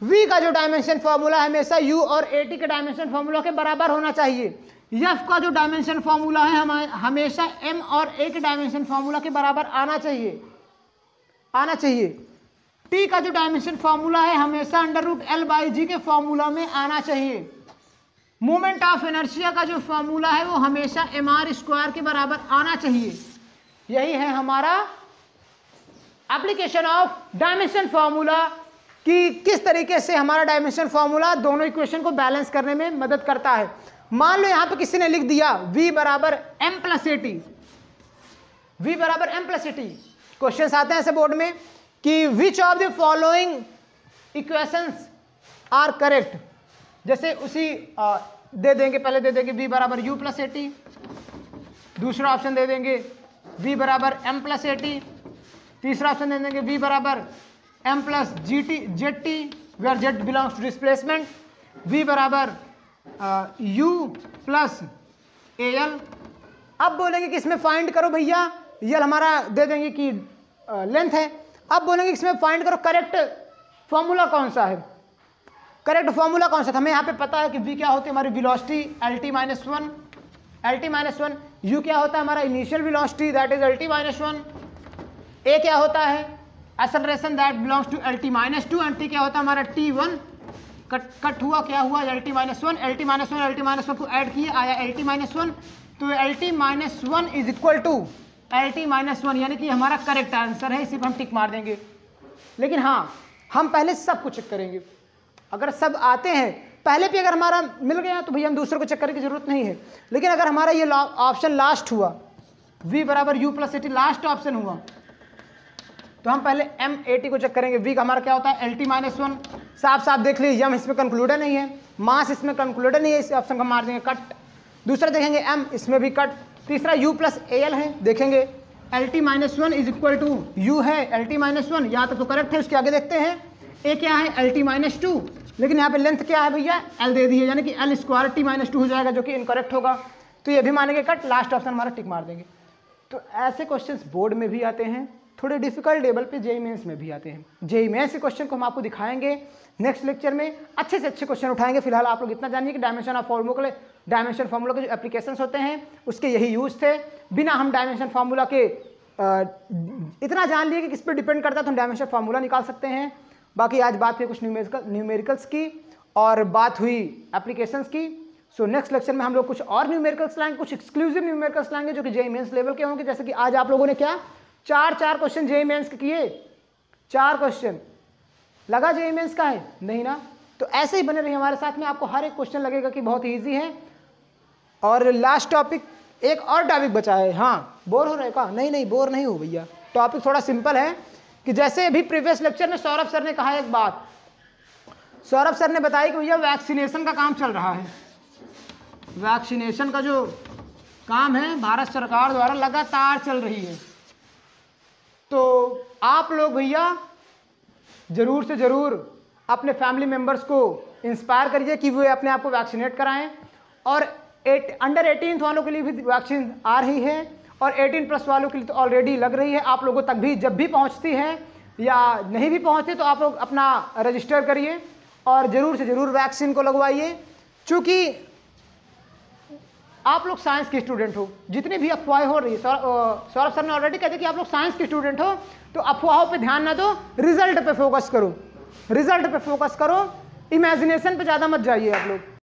v का जो डायमेंशन फार्मूला हमेशा u और एटी के डायमेंशन फार्मूला के बराबर होना चाहिए। f का जो डायमेंशन फार्मूला है हमेशा m और a के डायमेंशन फार्मूला के बराबर आना चाहिए। t का जो डायमेंशन फार्मूला है हमेशा अंडर रूट एल बाई जी के फार्मूला में आना चाहिए। मोमेंट ऑफ इनर्शिया का जो फार्मूला है वो हमेशा mr स्क्वायर के बराबर आना चाहिए। यही है हमारा एप्लीकेशन ऑफ डायमेंशन फार्मूला कि किस तरीके से हमारा डायमेंशन फार्मूला दोनों इक्वेशन को बैलेंस करने में मदद करता है। मान लो यहां पे किसी ने लिख दिया v बराबर m प्लस एटी, v बराबर m प्लस एटी। क्वेश्चन आते हैं ऐसे बोर्ड में कि which of the following equations are correct. जैसे उसी दे देंगे, पहले दे देंगे v बराबर u प्लस एटी, दूसरा ऑप्शन दे देंगे v बराबर m प्लस एटी, तीसरा ऑप्शन दे देंगे v बराबर m plus z t where z belongs to displacement, v बराबर u प्लस एल। अब बोलेंगे कि इसमें फाइंड करो भैया, यल हमारा दे देंगे कि लेंथ है। अब बोलेंगे कि इसमें फाइंड करो करेक्ट फॉर्मूला कौन सा है, करेक्ट फॉर्मूला कौन सा था। हमें यहाँ पे पता है कि v क्या होती है हमारी velocity lt minus one, u क्या होता है हमारा initial velocity that is lt minus one, a क्या होता है acceleration that belongs to lt minus two, and t क्या होता है हमारा t1। कट हुआ क्या हुआ lt माइनस वन को ऐड किए आया lt माइनस वन, तो lt minus one is equal to lt minus one, यानी कि हमारा करेक्ट आंसर है। इसी पर हम टिक मार देंगे। लेकिन हाँ, हम पहले सब को चेक करेंगे। अगर सब आते हैं पहले भी अगर हमारा मिल गया तो भैया हम दूसरे को चेक करने की जरूरत नहीं है। लेकिन अगर हमारा ये ऑप्शन लास्ट हुआ v बराबर u plus eighty last option हुआ, तो हम पहले m एटी को चेक करेंगे। v का हमारा क्या होता है lt माइनस वन, साफ साफ देख लीजिए, यम इसमें कंक्लूडेड नहीं है, मास इसमें कंक्लूडेड नहीं है, इस ऑप्शन को मार देंगे कट। दूसरा देखेंगे m, इसमें भी कट। तीसरा u प्लस एल है, देखेंगे lt minus one is equal to u है lt माइनस वन, यहाँ तक तो करेक्ट है। उसके आगे देखते हैं a क्या है lt माइनस टू, लेकिन यहाँ पे लेंथ क्या है भैया l दे दी है, यानी कि l square t minus two हो जाएगा, जो कि इनकरेक्ट होगा। तो ये भी मानेंगे कट, लास्ट ऑप्शन हमारा टिक मार देंगे। तो ऐसे क्वेश्चंस बोर्ड में भी आते हैं, थोड़े डिफिकल्ट लेवल पे जेईई मेंस में भी आते हैं। जेईई मेंस के क्वेश्चन को हम आपको दिखाएंगे नेक्स्ट लेक्चर में, अच्छे से अच्छे क्वेश्चन उठाएंगे। फिलहाल आप लोग इतना जानिए कि डायमेंशन फार्मूला के जो एप्लीकेशंस होते हैं उसके यही यूज थे। बिना हम डायमेंशन फार्मूला के इतना जान लिए कि किस पे डिपेंड करता है तो हम डायमेंशन फार्मूला निकाल सकते हैं। बाकी आज बात हुई कुछ न्यूमेरिकल्स की और बात हुई एप्लीकेशंस की। सो नेक्स्ट लेक्चर में हम लोग कुछ और न्यूमेरिकल्स लाएंगे, कुछ एक्सक्लूसिव न्यूमेरिकल्स लाएंगे जो कि जेईई मेंस लेवल के होंगे। जैसे कि आज आप लोगों ने क्या 4 क्वेश्चन जेईई मेंस के किए, 4 क्वेश्चन लगा जेईई मेंस का है नहीं ना? तो ऐसे ही बने रहिए हमारे साथ में, आपको हर एक क्वेश्चन लगेगा कि बहुत ईजी है। और लास्ट टॉपिक, एक और टॉपिक बचा है। हाँ, बोर हो रहे का? नहीं बोर नहीं हो भैया, टॉपिक थोड़ा सिंपल है कि जैसे अभी प्रीवियस लेक्चर में सौरभ सर ने कहा एक बात, सौरभ सर ने बताया कि भैया वैक्सीनेशन का काम चल रहा है। वैक्सीनेशन का जो काम है भारत सरकार द्वारा लगातार चल रही है। तो आप लोग भैया जरूर से जरूर अपने फैमिली मेम्बर्स को इंस्पायर करिए कि वे अपने आप को वैक्सीनेट कराएं। और अंडर 18 वालों के लिए भी वैक्सीन आ रही है और 18+ वालों के लिए तो ऑलरेडी लग रही है। आप लोगों तक भी जब भी पहुंचती है या नहीं भी पहुंचती तो आप लोग अपना रजिस्टर करिए और ज़रूर से ज़रूर वैक्सीन को लगवाइए। चूँकि आप लोग साइंस के स्टूडेंट हो, जितनी भी अफवाहें हो रही है, सौरभ सर ने ऑलरेडी कह दिया कि आप लोग साइंस के स्टूडेंट हो, तो अफवाहों पे ध्यान ना दो, रिजल्ट पे फोकस करो, रिजल्ट पे फोकस करो, इमेजिनेशन पे ज़्यादा मत जाइए आप लोग।